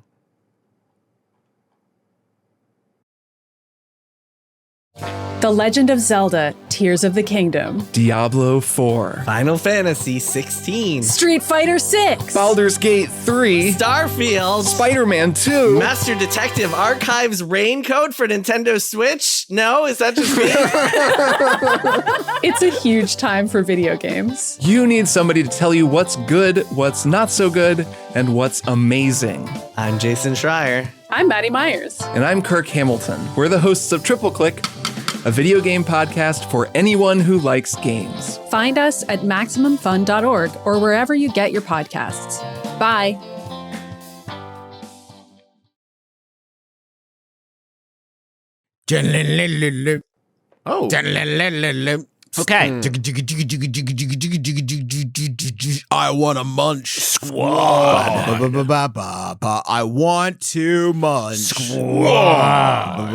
The Legend of Zelda: Tears of the Kingdom, Diablo 4, Final Fantasy 16, Street Fighter 6, Baldur's Gate 3, Starfield, Spider-Man 2, Master Detective Archives Raincoat for Nintendo Switch? No, is that just me? It's a huge time for video games. You need somebody to tell you what's good, what's not so good, and what's amazing. I'm Jason Schreier. I'm Maddie Myers. And I'm Kirk Hamilton. We're the hosts of Triple Click, a video game podcast for anyone who likes games. Find us at MaximumFun.org or wherever you get your podcasts. Bye. Oh. Okay. I want to munch. Squad. I want to munch. Squad.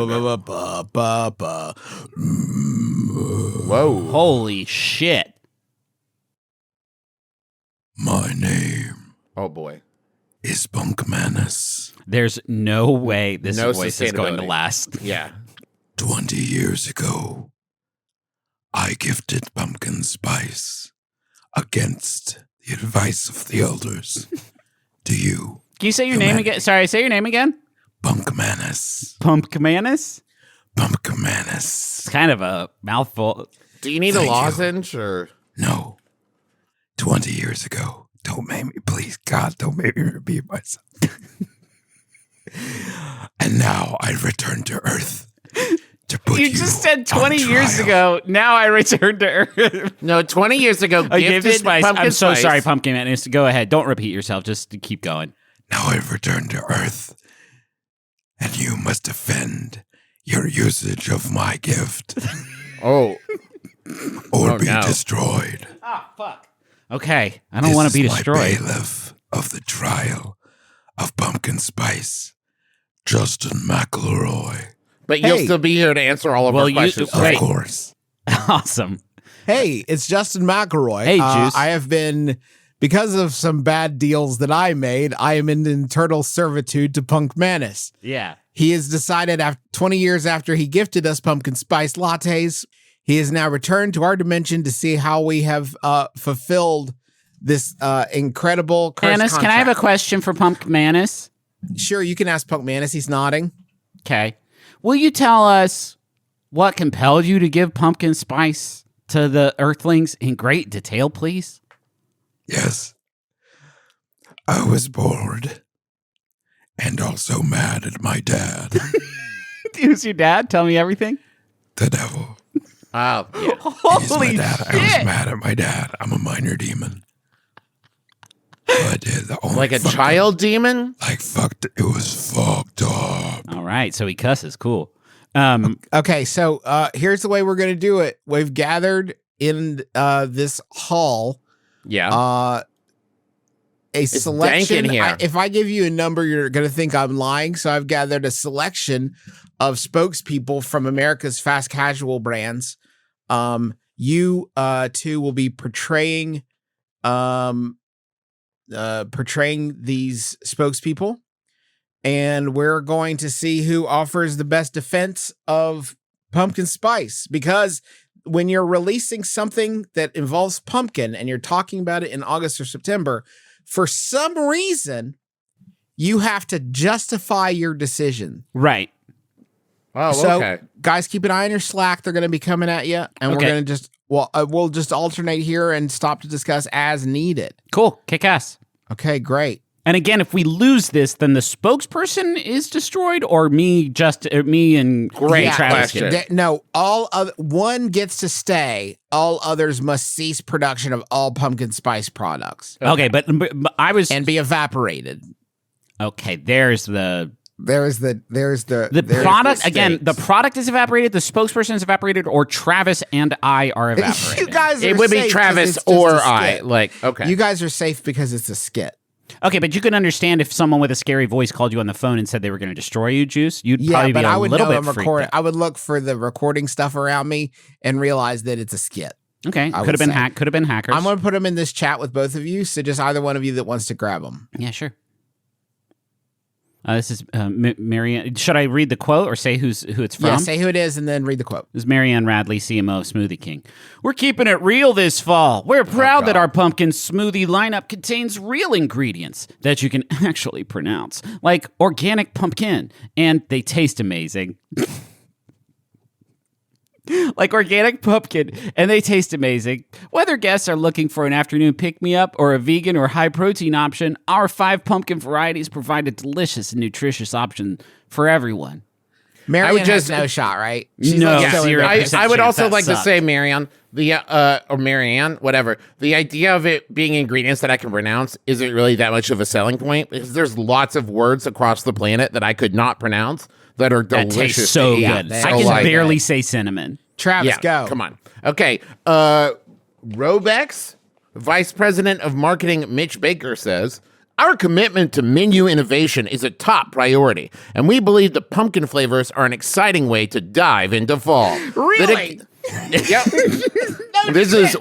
Whoa. Holy shit. My name Oh, boy. is Pumpkmanis. There's no way this No voice is going to sustainability. last. Yeah. 20 years ago, I gifted pumpkin spice against the advice of the elders to you. Can you say your name again? Sorry, say your name again. Pumpkmanis. Pumpkmanis? Pumpkmanis. It's kind of a mouthful. Do you need a lozenge or? No. 20 years ago. Don't make me, please, God, don't make me repeat myself. And now I return to Earth to put you just said 20 on years trial. ago. Now I return to Earth. No, 20 years ago, I gave this gifted spice. pumpkin I'm so spice. sorry, Pumpkmanis. Go ahead. Don't repeat yourself. Just keep going. Now I've returned to Earth, and you must defend your usage of my gift, Oh. or be no. destroyed. Ah, fuck. Okay. I don't want to be This is destroyed. my bailiff of the trial of pumpkin spice, Justin McElroy. But you'll Hey. still be here to answer all of our questions. Of Wait. course. Awesome. Hey, it's Justin McElroy. Hey, Juice. I have been, because of some bad deals that I made, I am in internal servitude to Pumpkmanis. Yeah. He has decided, after 20 years after he gifted us pumpkin spice lattes, he has now returned to our dimension to see how we have fulfilled this incredible cursed Manis, can I have a question for Pumpkmanis? Sure, you can ask Pumpkmanis. He's nodding. Okay. Will you tell us what compelled you to give pumpkin spice to the Earthlings in great detail, please? Yes. I was bored and also mad at my dad, Who's your dad? Tell me everything. the devil. Oh, yeah. He's my Holy dad. I shit. was mad at my dad. I'm a minor demon. So I did the only Like a fucked child demon? Up, it was fucked up. All right. So he cusses. Cool. Okay, so here's the way we're going to do it. We've gathered in this hall Yeah. a selection. dank in here. If I give you a number, you're going to think I'm lying. So I've gathered a selection of spokespeople from America's fast casual brands. You two will be portraying these spokespeople, and we're going to see who offers the best defense of pumpkin spice, because when you're releasing something that involves pumpkin and you're talking about it in August or September, for some reason, you have to justify your decision. Right. Oh, So, okay. guys, keep an eye on your Slack. They're going to be coming at you, and Okay. we're going to just, we'll just alternate here and stop to discuss as needed. Cool. Kick ass. Okay, great. And again, if we lose this, then the spokesperson is destroyed, or me and Great Travis. question. No, one gets to stay. All others must cease production of all pumpkin spice products Okay, but I was and be evaporated. okay. There's the There's the product the again. stakes. The product is evaporated. The spokesperson is evaporated, or Travis and I are evaporated. You guys are It would be safe 'cause Travis it's just or a skit. I. Like, okay. You guys are safe because it's a skit. Okay, but you can understand if someone with a scary voice called you on the phone and said they were going to destroy you, Juice. You'd Yeah, probably but be a I would little know bit I'm freaked recording. out. I would look for the recording stuff around me and realize that it's a skit. Okay, I could would have been say. Could have been hackers. I'm going to put them in this chat with both of you. So just either one of you that wants to grab them. Yeah, sure. This is Marianne. Should I read the quote or say who it's from? Yeah, say who it is and then read the quote. This is Marianne Radley, CMO of Smoothie King. We're keeping it real this fall. We're proud that our pumpkin smoothie lineup contains real ingredients that you can actually pronounce, like organic pumpkin, and they taste amazing. Like organic pumpkin, and they taste amazing. Whether guests are looking for an afternoon pick-me-up or a vegan or high-protein option, our 5 pumpkin varieties provide a delicious and nutritious option for everyone. Marianne would just- has no shot, right? No, like, zero. so- I- I would chance also that like to sucked. say, Marianne, or Marianne, whatever. The idea of it being ingredients that I can pronounce isn't really that much of a selling point, because there's lots of words across the planet that I could not pronounce that are That delicious. tastes so to eat. good. Yeah, I can like- barely say cinnamon. Travis, go. Come on. Okay. Robex, Vice President of Marketing Mitch Baker says, our commitment to menu innovation is a top priority, and we believe the pumpkin flavors are an exciting way to dive into fall. Really? Yep.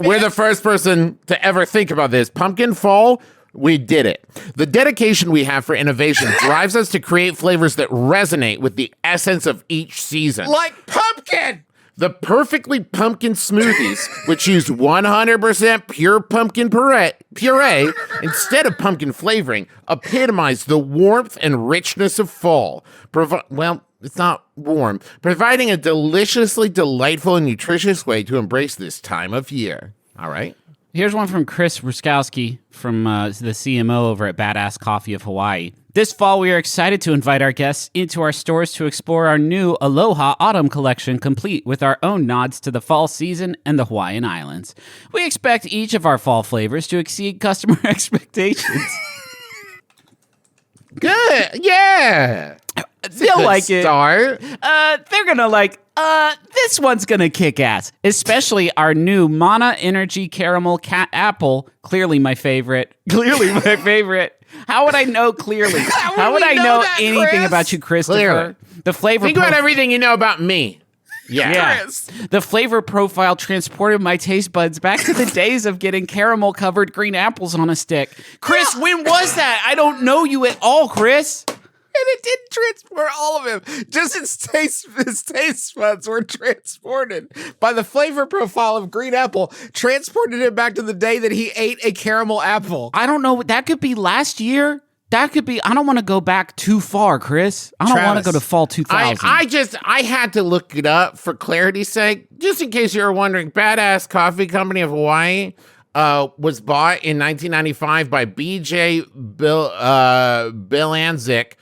We're the first person to ever think about this. Pumpkin fall We did it. The dedication we have for innovation drives us to create flavors that resonate with the essence of each season. Like pumpkin. The perfectly pumpkin smoothies, which use 100% pure pumpkin puree instead of pumpkin flavoring, epitomize the warmth and richness of fall. Well, it's not warm, providing a deliciously delightful and nutritious way to embrace this time of year. All right. Here's one from Chris Ruskowski from the CMO over at Badass Coffee of Hawaii. This fall, we are excited to invite our guests into our stores to explore our new Aloha Autumn collection, complete with our own nods to the fall season and the Hawaiian Islands. We expect each of our fall flavors to exceed customer expectations. Good. Yeah. They'll like it. Start. They're gonna like, this one's gonna kick ass. Especially our new Mana Energy Caramel Cat Apple. Clearly my favorite. How would I know clearly? How would I know anything Chris? about you, Christopher? Clearly. The flavor. Think about everything you know about me. Yeah. Chris. The flavor profile transported my taste buds back to the days of getting caramel-covered green apples on a stick. Chris, when was that? I don't know you at all, Chris. And it didn't transport all of him. Just his taste buds were transported by the flavor profile of green apple, transported him back to the day that he ate a caramel apple. I don't know. That could be last year. That could be. I don't want to go back too far, Chris. I don't want to go to fall 2000. I had to look it up for clarity's sake, just in case you were wondering. Badass Coffee Company of Hawaii was bought in 1995 by B.J. Bilanzik,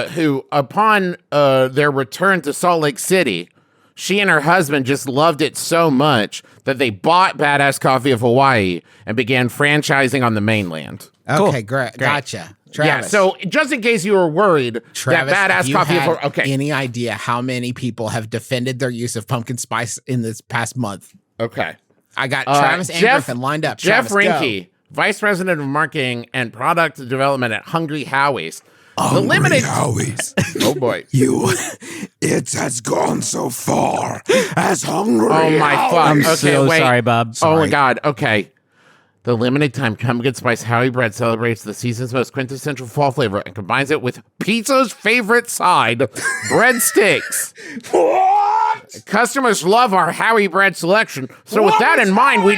who, upon their return to Salt Lake City, she and her husband just loved it so much that they bought Badass Coffee of Hawaii and began franchising on the mainland. Okay, great. Gotcha. Travis. Yeah, so just in case you were worried, Travis, that Badass Coffee of Hawaii. Okay. Any idea how many people have defended their use of pumpkin spice in this past month? Okay. I got Travis and Griffin lined up. Jeff Travis, Rinke, Vice President of Marketing and Product Development at Hungry Howie's. Howie's. Oh boy. It has gone so far as hungry. Oh my fuck. I'm Okay, so wait. sorry, Bob. Oh my god. Okay. The limited time Pumpkin Spice Howie bread celebrates the season's most quintessential fall flavor and combines it with pizza's favorite side, breadsticks. What? Customers love our Howie bread selection, so with that in mind, we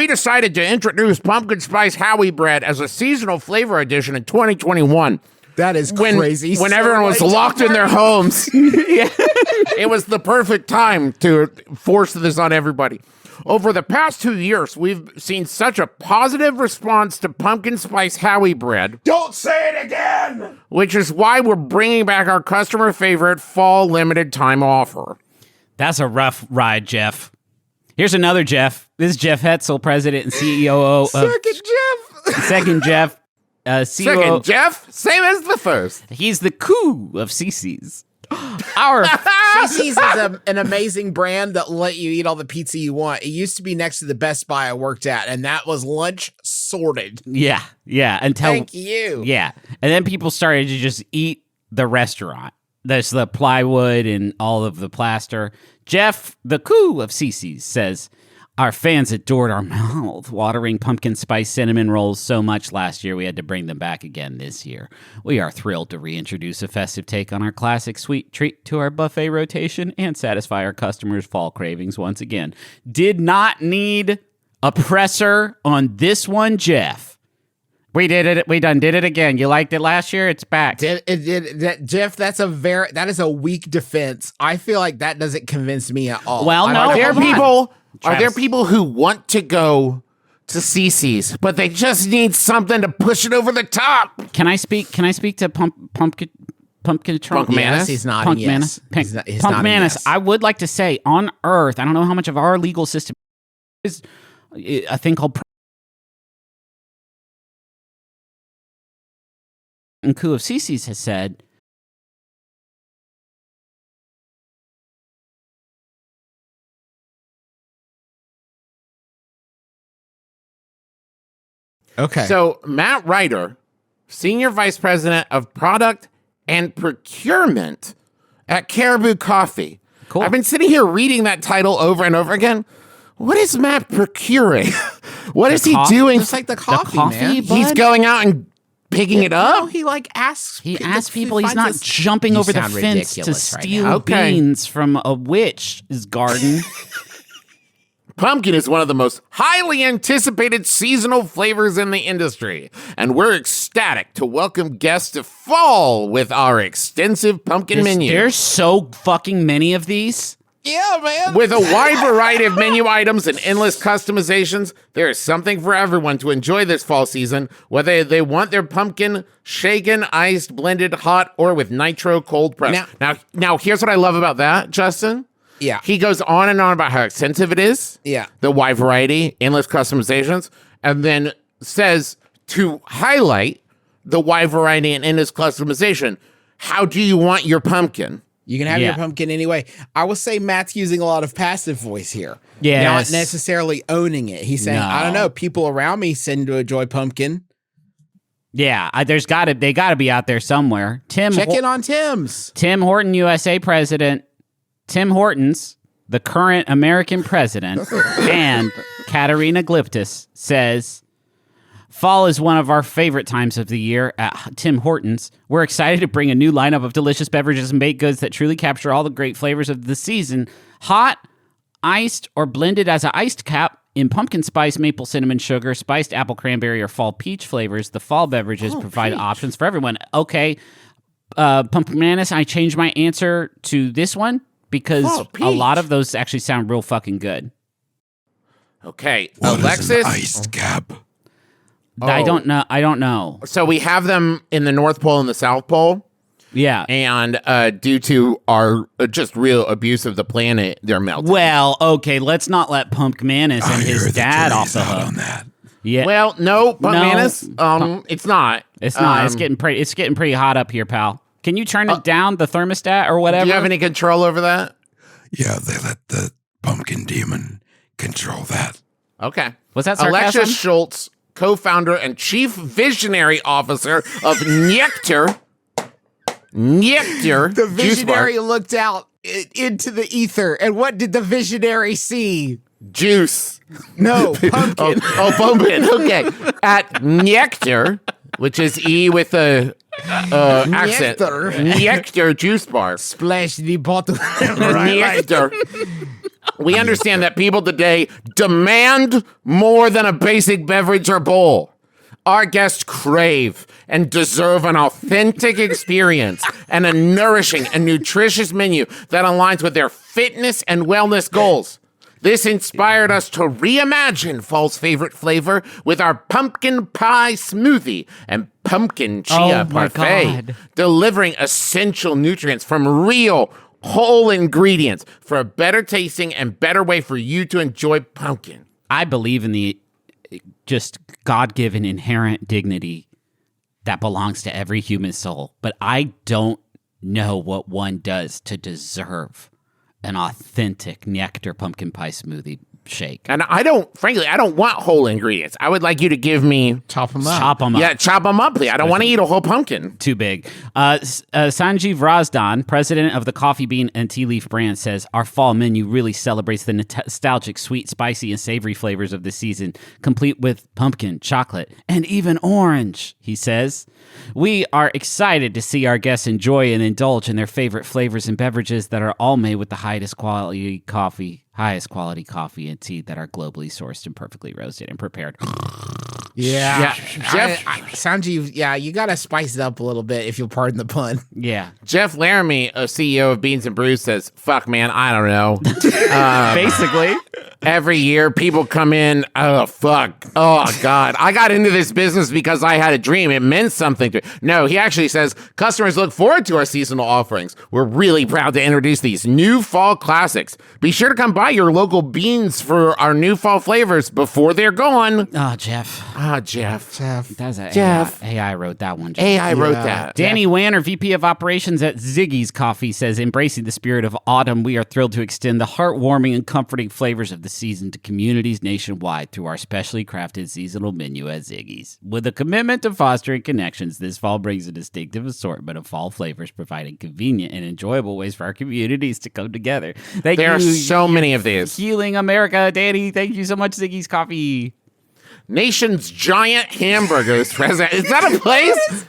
decided to introduce Pumpkin Spice Howie bread as a seasonal flavor addition in 2021. That is crazy. When everyone was locked in their homes, it was the perfect time to force this on everybody. Over the past 2 years, we've seen such a positive response to Pumpkin Spice Howie bread. Don't say it again! Which is why we're bringing back our customer favorite fall limited time offer. That's a rough ride, Jeff. Here's another Jeff. This is Jeff Hetzel, President and CEO of... Second Jeff. COO. Second Jeff, same as the first. He's the coup of CC's. Our CC's is an amazing brand that let you eat all the pizza you want. It used to be next to the Best Buy I worked at, and that was lunch sorted. Yeah. Until Thank you. Yeah, and then people started to just eat the restaurant. There's the plywood and all of the plaster. Jeff, the coup of CC's, says, our fans adored our mouth-watering pumpkin spice cinnamon rolls so much last year we had to bring them back again this year. We are thrilled to reintroduce a festive take on our classic sweet treat to our buffet rotation and satisfy our customers' fall cravings once again. Did not need a presser on this one, Jeff. We did it. We did it again. You liked it last year? It's back. Jeff, that is a weak defense. I feel like that doesn't convince me at all. Well, no, Are there people who want to go to CC's, but they just need something to push it over the top? Can I speak to Pumpkmanis? Yes, he's nodding yes. Pumpkmanis, I would like to say, on Earth, I don't know how much of our legal system is a thing called and coup of CC's has said. Okay. So Matt Ryder, Senior Vice President of Product and Procurement at Caribou Coffee. Cool. I've been sitting here reading that title over and over again. What is Matt procuring? What is he coffee? doing? Just like the coffee, man. bud? He's going out and picking it up? No, he like asks. He asks people. He's not jumping You over the sound fence to ridiculous right steal now. Okay. beans from a witch's garden. Pumpkin is one of the most highly anticipated seasonal flavors in the industry, and we're ecstatic to welcome guests to fall with our extensive pumpkin menu. There's so fucking many of these. Yeah, man. With a wide variety of menu items and endless customizations, there is something for everyone to enjoy this fall season, whether they want their pumpkin shaken, iced, blended, hot, or with nitro cold press. Now, here's what I love about that, Justin. Yeah. He goes on and on about how extensive it is. Yeah. The wide variety, endless customizations, and then says to highlight the wide variety and endless customization, how do you want your pumpkin? You can have your Yeah. pumpkin anyway. I will say Matt's using a lot of passive voice here. Yes. Not necessarily owning it. He's saying, No. I don't know, people around me seem to enjoy pumpkin. Yeah, they got to be out there somewhere. Check in on Tim's. Tim Horton, USA president. Tim Hortons, the current American president, and Katerina Glyptis says, fall is one of our favorite times of the year at Tim Hortons. We're excited to bring a new lineup of delicious beverages and baked goods that truly capture all the great flavors of the season. Hot, iced, or blended as an iced cap in pumpkin spice, maple cinnamon sugar, spiced apple cranberry, or fall peach flavors. The fall beverages provide options for everyone. Okay, Pumpkmanis, I changed my answer to this one because a lot of those actually sound real fucking good. Okay, What Alexis. is an iced cap? I don't know. So we have them in the North Pole and the South Pole. Yeah. And due to our just real abuse of the planet, they're melting. Well, okay, let's not let Pumpkmanis I and hear his the dad off jury's the out hook. on that. Yeah. Well, no, Pumpkmanis, it's not. It's not. It's getting pretty hot up here, pal. Can you turn it down, the thermostat or whatever? Do you have any control over that? Yeah, they let the pumpkin demon control that. Okay. Was that sarcasm? Alexis Schultz, co-founder and chief visionary officer of Nectar. Nectar. The Juice Bar. visionary looked out into the ether, and what did the visionary see? Juice. No, pumpkin. Pumpkin. Okay. At Nectar, which is E with a accent. Nectar. Nectar Juice Bar. Splash the bottle. Nectar. We understand that people today demand more than a basic beverage or bowl. Our guests crave and deserve an authentic experience and a nourishing and nutritious menu that aligns with their fitness and wellness goals. This inspired us to reimagine fall's favorite flavor with our pumpkin pie smoothie and pumpkin chia Oh my parfait, God. delivering essential nutrients from real whole ingredients for a better tasting and better way for you to enjoy pumpkin. I believe in the just God-given inherent dignity that belongs to every human soul, but I don't know what one does to deserve an authentic nectar pumpkin pie smoothie shake. And I don't want whole ingredients. I would like you to give me Chop them up. Chop them up. Yeah, chop them up, please. I don't want to eat a whole pumpkin. Too big. Sanjeev Razdan, president of the coffee bean and tea leaf brand, says our fall menu really celebrates the nostalgic, sweet, spicy, and savory flavors of the season, complete with pumpkin, chocolate, and even orange. He says, we are excited to see our guests enjoy and indulge in their favorite flavors and beverages that are all made with the highest quality coffee and tea that are globally sourced and perfectly roasted and prepared. Yeah. Jeff- Sanjeev, you got to spice it up a little bit, if you'll pardon the pun. Yeah. Jeff Laramie, a CEO of Beans and Brews, says, fuck, man, I don't know. Basically. Every year, people come in, oh, fuck. Oh, God. I got into this business because I had a dream. It meant something to me. No, he actually says, customers look forward to our seasonal offerings. We're really proud to introduce these new fall classics. Be sure to come by your local Beans for our new fall flavors before they're gone. Oh, Jeff. Ah, Jeff. That's a Jeff. AI wrote that one. Jeff. AI wrote that. Danny Wanner, VP of Operations at Ziggy's Coffee, says, embracing the spirit of autumn, we are thrilled to extend the heartwarming and comforting flavors of the season to communities nationwide through our specially crafted seasonal menu at Ziggy's. With a commitment to fostering connections, this fall brings a distinctive assortment of fall flavors, providing convenient and enjoyable ways for our communities to come together. There are so many of these. Healing America. Danny, thank you so much, Ziggy's Coffee. Nation's Giant Hamburgers President. Is that a place?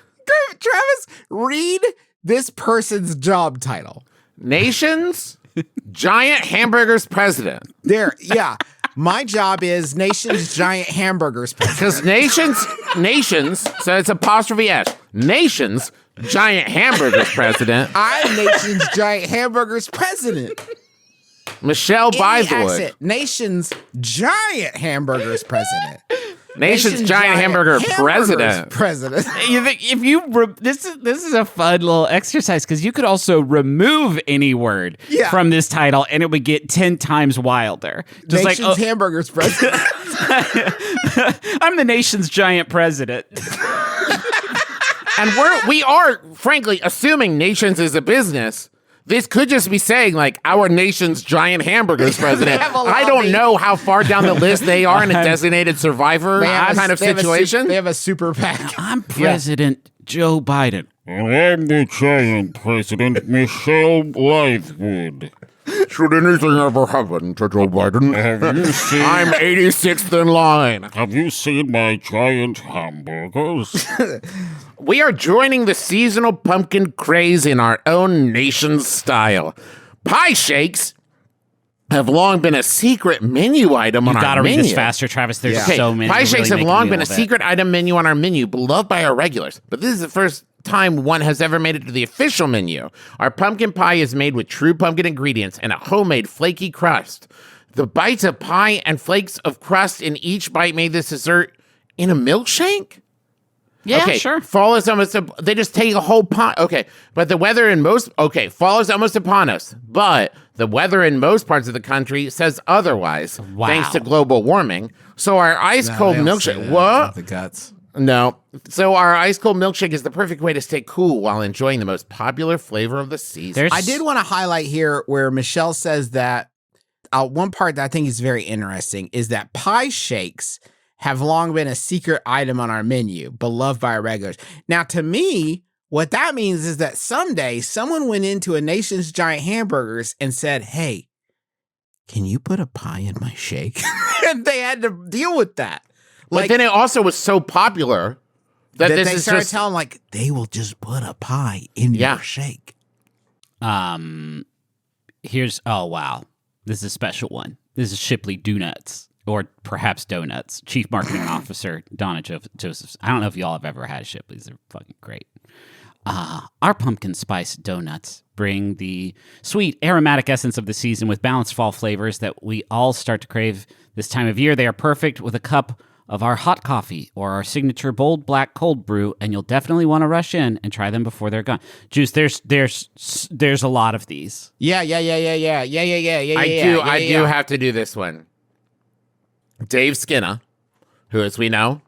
Travis, read this person's job title. Nation's Giant Hamburgers President. There, yeah. My job is Nation's Giant Hamburgers President. Because nations, so it's apostrophe S. Nation's Giant Hamburgers President. I'm Nation's Giant Hamburgers President. Michelle Bythewood. Nation's Giant Hamburgers President. Nation's Giant Hamburger President. You think if you this is a fun little exercise because you could also remove any word from this title and it would get 10 times wilder. Just Nation's Hamburgers President. I'm the nation's giant president. And we are frankly assuming Nations is a business. This could just be saying, like, our nation's Giant Hamburgers President. I don't know how far down the list they are in a designated survivor kind of situation. They have a super PAC. I'm President Joe Biden. And I'm the Giant President, Michelle Bythewood. Should anything ever happen to Joe Biden? Have you seen... I'm 86th in line. Have you seen my giant hamburgers? We are joining the seasonal pumpkin craze in our own nation's style. Pie shakes have long been a secret menu item on our menu. You've got to read this faster, Travis. There's so many. Pie shakes have long been a secret item menu on our menu, beloved by our regulars. But this is the first time one has ever made it to the official menu. Our pumpkin pie is made with true pumpkin ingredients and a homemade flaky crust. The bites of pie and flakes of crust in each bite made this dessert in a milkshake? Yeah, okay, sure. Fall is almost, they just take a whole pie. Okay, but the weather in fall is almost upon us. But the weather in most parts of the country says otherwise, thanks to global warming. So our ice-cold milkshake, what? The guts. No. So our ice-cold milkshake is the perfect way to stay cool while enjoying the most popular flavor of the season. I did want to highlight here where Michelle says that one part that I think is very interesting is that pie shakes have long been a secret item on our menu, beloved by our regulars. Now, to me, what that means is that someday someone went into a Nation's Giant Hamburgers and said, hey, can you put a pie in my shake? And they had to deal with that. But then it also was so popular that this they is started just... telling like, they will just put a pie in your shake. Here's, oh, wow. This is a special one. This is Shipley Donuts. Or perhaps Donuts. Chief Marketing Officer Donna Joseph. I don't know if y'all have ever had Shipley's. They're fucking great. Our pumpkin spice donuts bring the sweet aromatic essence of the season with balanced fall flavors that we all start to crave this time of year. They are perfect with a cup of our hot coffee or our signature bold black cold brew, and you'll definitely want to rush in and try them before they're gone. Juice, there's a lot of these. Yeah. I do have to do this one. Dave Skinner, who, as we know,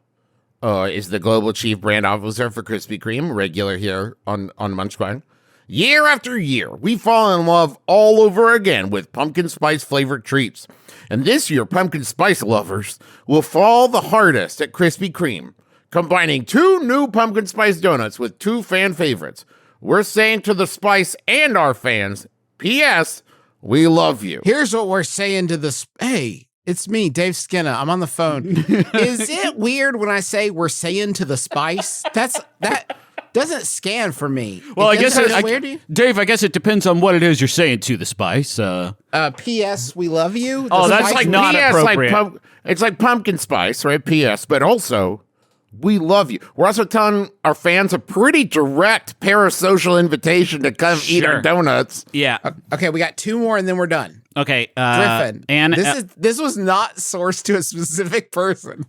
is the global chief brand officer for Krispy Kreme, regular here on Munchkin. Year after year, we fall in love all over again with pumpkin spice flavored treats. And this year, pumpkin spice lovers will fall the hardest at Krispy Kreme, combining 2 new pumpkin spice donuts with 2 fan favorites. We're saying to the spice and our fans, P.S., we love you. Here's what we're saying to the... Hey, it's me, Dave Skinner. I'm on the phone. Is it weird when I say we're saying to the spice? That doesn't scan for me. Well, I guess Dave, I guess it depends on what it is you're saying to the spice. P.S. We love you. That's like not appropriate. It's like pumpkin spice, right? P.S. But also, we love you. We're also telling our fans a pretty direct parasocial invitation to come eat our donuts. Yeah. Okay, we got 2 more and then we're done. Okay, Griffin. And this was not sourced to a specific person.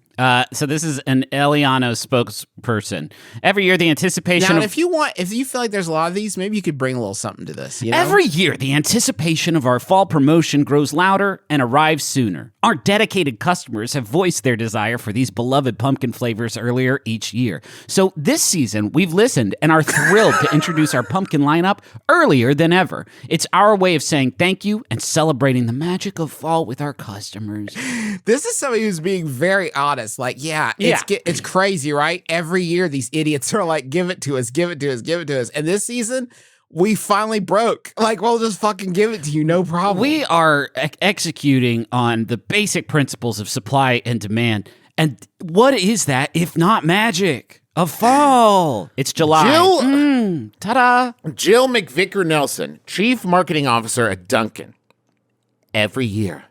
So this is an Eliano spokesperson. Every year, the anticipation Now, of... if you feel like there's a lot of these, maybe you could bring a little something to this. You know? Every year, the anticipation of our fall promotion grows louder and arrives sooner. Our dedicated customers have voiced their desire for these beloved pumpkin flavors earlier each year. So this season, we've listened and are thrilled to introduce our pumpkin lineup earlier than ever. It's our way of saying thank you and celebrating the magic of fall with our customers. This is somebody who's being very honest. Like, it's crazy, right? Every year, these idiots are like, give it to us, give it to us, give it to us. And this season, we finally broke. Like, we'll just fucking give it to you, no problem. We are executing on the basic principles of supply and demand. And what is that if not magic of fall? It's July. Ta-da. Jill McVicker Nelson, Chief Marketing Officer at Dunkin'. Every year,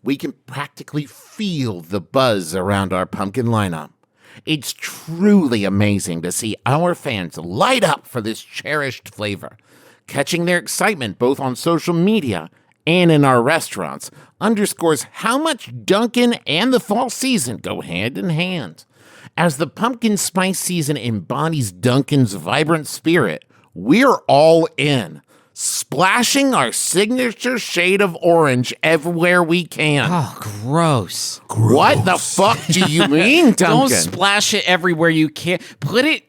we can practically feel the buzz around our pumpkin lineup. It's truly amazing to see our fans light up for this cherished flavor. Catching their excitement both on social media and in our restaurants underscores how much Dunkin' and the fall season go hand in hand. As the pumpkin spice season embodies Dunkin's vibrant spirit, we're all in, splashing our signature shade of orange everywhere we can. Oh, gross. What the fuck do you mean, Dunkin'? Don't splash it everywhere you can. Put it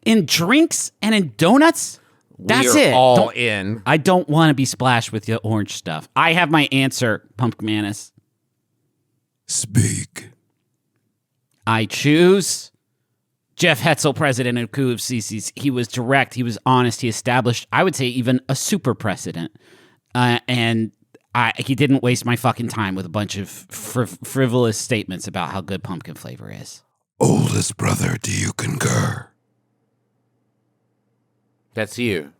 in drinks and in donuts. That's We're it. all in. I don't want to be splashed with the orange stuff. I have my answer, Pumpkmanis. Speak. I choose Jeff Hetzel, president of QFCCs. He was direct. He was honest. He established, I would say, even a super precedent. And he didn't waste my fucking time with a bunch of frivolous statements about how good pumpkin flavor is. Oldest brother, do you concur? That's you.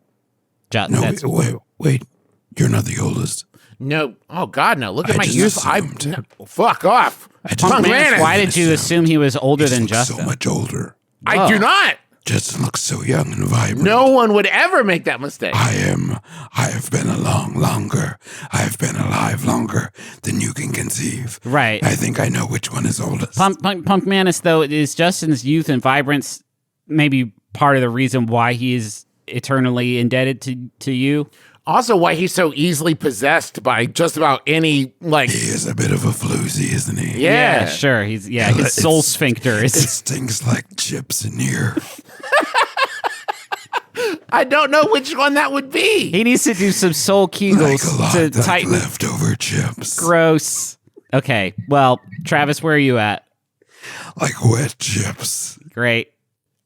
No, wait. You're not the oldest. No. Oh, God, no. Look at my just youth. assumed. Fuck off. Pumpkmanis, why did you assume he was older than Justin? So much older. I do not. Justin looks so young and vibrant. No one would ever make that mistake. I have been longer. I have been alive longer than you can conceive. Right. I think I know which one is oldest. Pumpkmanis, though, is Justin's youth and vibrance maybe part of the reason why he is eternally indebted to you? Also, why he's so easily possessed by just about any, like... He is a bit of a floozy, isn't he? Yeah, sure. His soul sphincter is... It stinks like chips in here. I don't know which one that would be. He needs to do some soul Kegels to tighten... leftover chips. Gross. Okay, well, Travis, where are you at? Like wet chips. Great.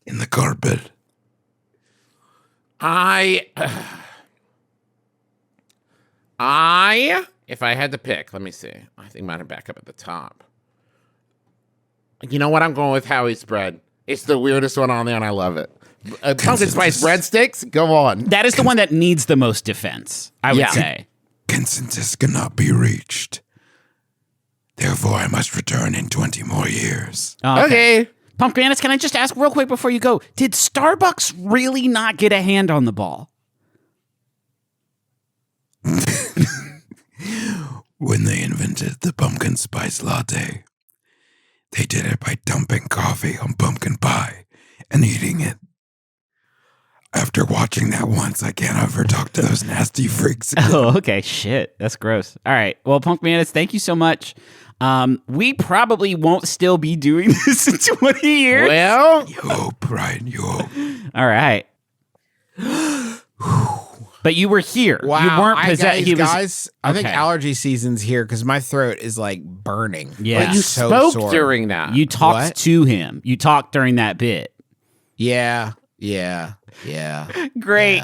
In the carpet. If I had to pick, let me see. I think mine are back up at the top. You know what? I'm going with Howie's bread. It's the weirdest one on there, and I love it. Pumpkin spice breadsticks, go on. That is the one that needs the most defense, I would say. Consensus cannot be reached. Therefore, I must return in 20 more years. Okay. Pumpkmanis, can I just ask real quick before you go, did Starbucks really not get a hand on the ball? When they invented the pumpkin spice latte, they did it by dumping coffee on pumpkin pie and eating it. After watching that once, I can't ever talk to those nasty freaks again. Oh, okay. Shit. That's gross. All right. Well, Pumpkmanis, thank you so much. We probably won't still be doing this in 20 years. Well, you hope, right? You hope. All right. But you were here. Wow. You weren't possessed. Guys, I think allergy season's here because my throat is like burning. Yeah. But you so spoke sore. during that. You talked to him. You talked during that bit. Yeah. Great.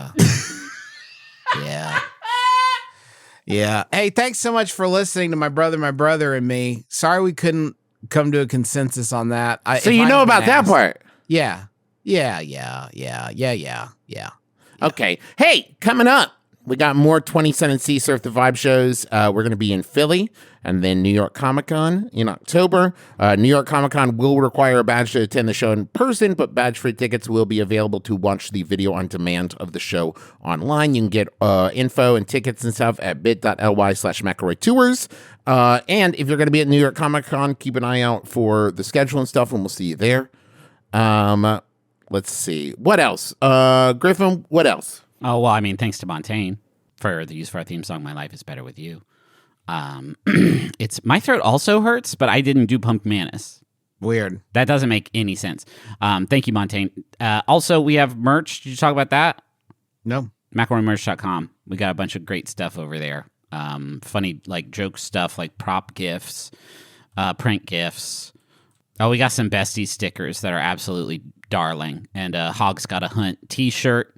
Yeah. Hey, thanks so much for listening to my brother, and me. Sorry we couldn't come to a consensus on that. So you know about that part? Yeah. Okay. Hey, coming up, We got more 20 Cent and Sea Surf the Vibe shows. We're going to be in Philly and then New York Comic Con in October. New York Comic Con will require a badge to attend the show in person, but badge-free tickets will be available to watch the video on demand of the show online. You can get info and tickets and stuff at bit.ly/McElroy Tours. And if you're going to be at New York Comic Con, keep an eye out for the schedule and stuff, and we'll see you there. Let's see. What else? Griffin, what else? Oh, well, I mean, thanks to Montaigne for the use of our theme song, My Life is Better With You. It's my throat also hurts, but I didn't do Pumpkmanis. Weird. That doesn't make any sense. Thank you, Montaigne. Also, we have merch. Did you talk about that? No. McElroymerch.com. We got a bunch of great stuff over there. Funny, like, joke stuff, like prop gifts, prank gifts. Oh, we got some bestie stickers that are absolutely darling. And Hog's Got a Hunt t-shirt.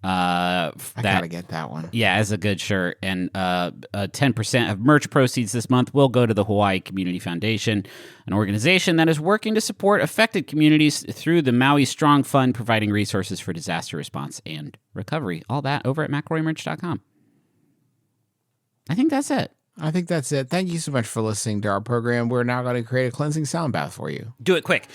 I gotta get that one. Yeah, it's a good shirt. And 10% of merch proceeds this month will go to the Hawaii Community Foundation, an organization that is working to support affected communities through the Maui Strong Fund, providing resources for disaster response and recovery. All that over at McElroymerch.com. I think that's it. Thank you so much for listening to our program. We're now going to create a cleansing sound bath for you. Do it quick.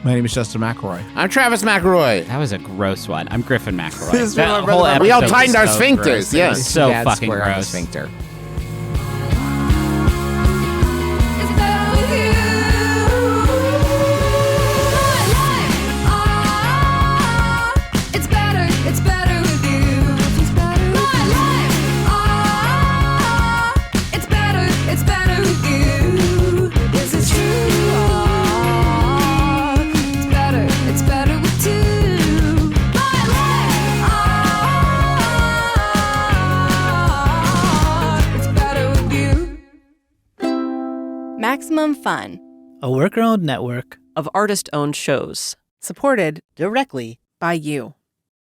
My name is Justin McElroy. I'm Travis McElroy. That was a gross one. I'm Griffin McElroy. This is That what whole We all episode tightened was our so sphincters, gross. yeah. It was so Bad fucking square on the gross. sphincter. It's better with you. My life, it's better with you. My life, it's better with you. This is true. It's better with two. My life, it's better with you. Maximum Fun, a worker-owned network of artist-owned shows, supported directly by you.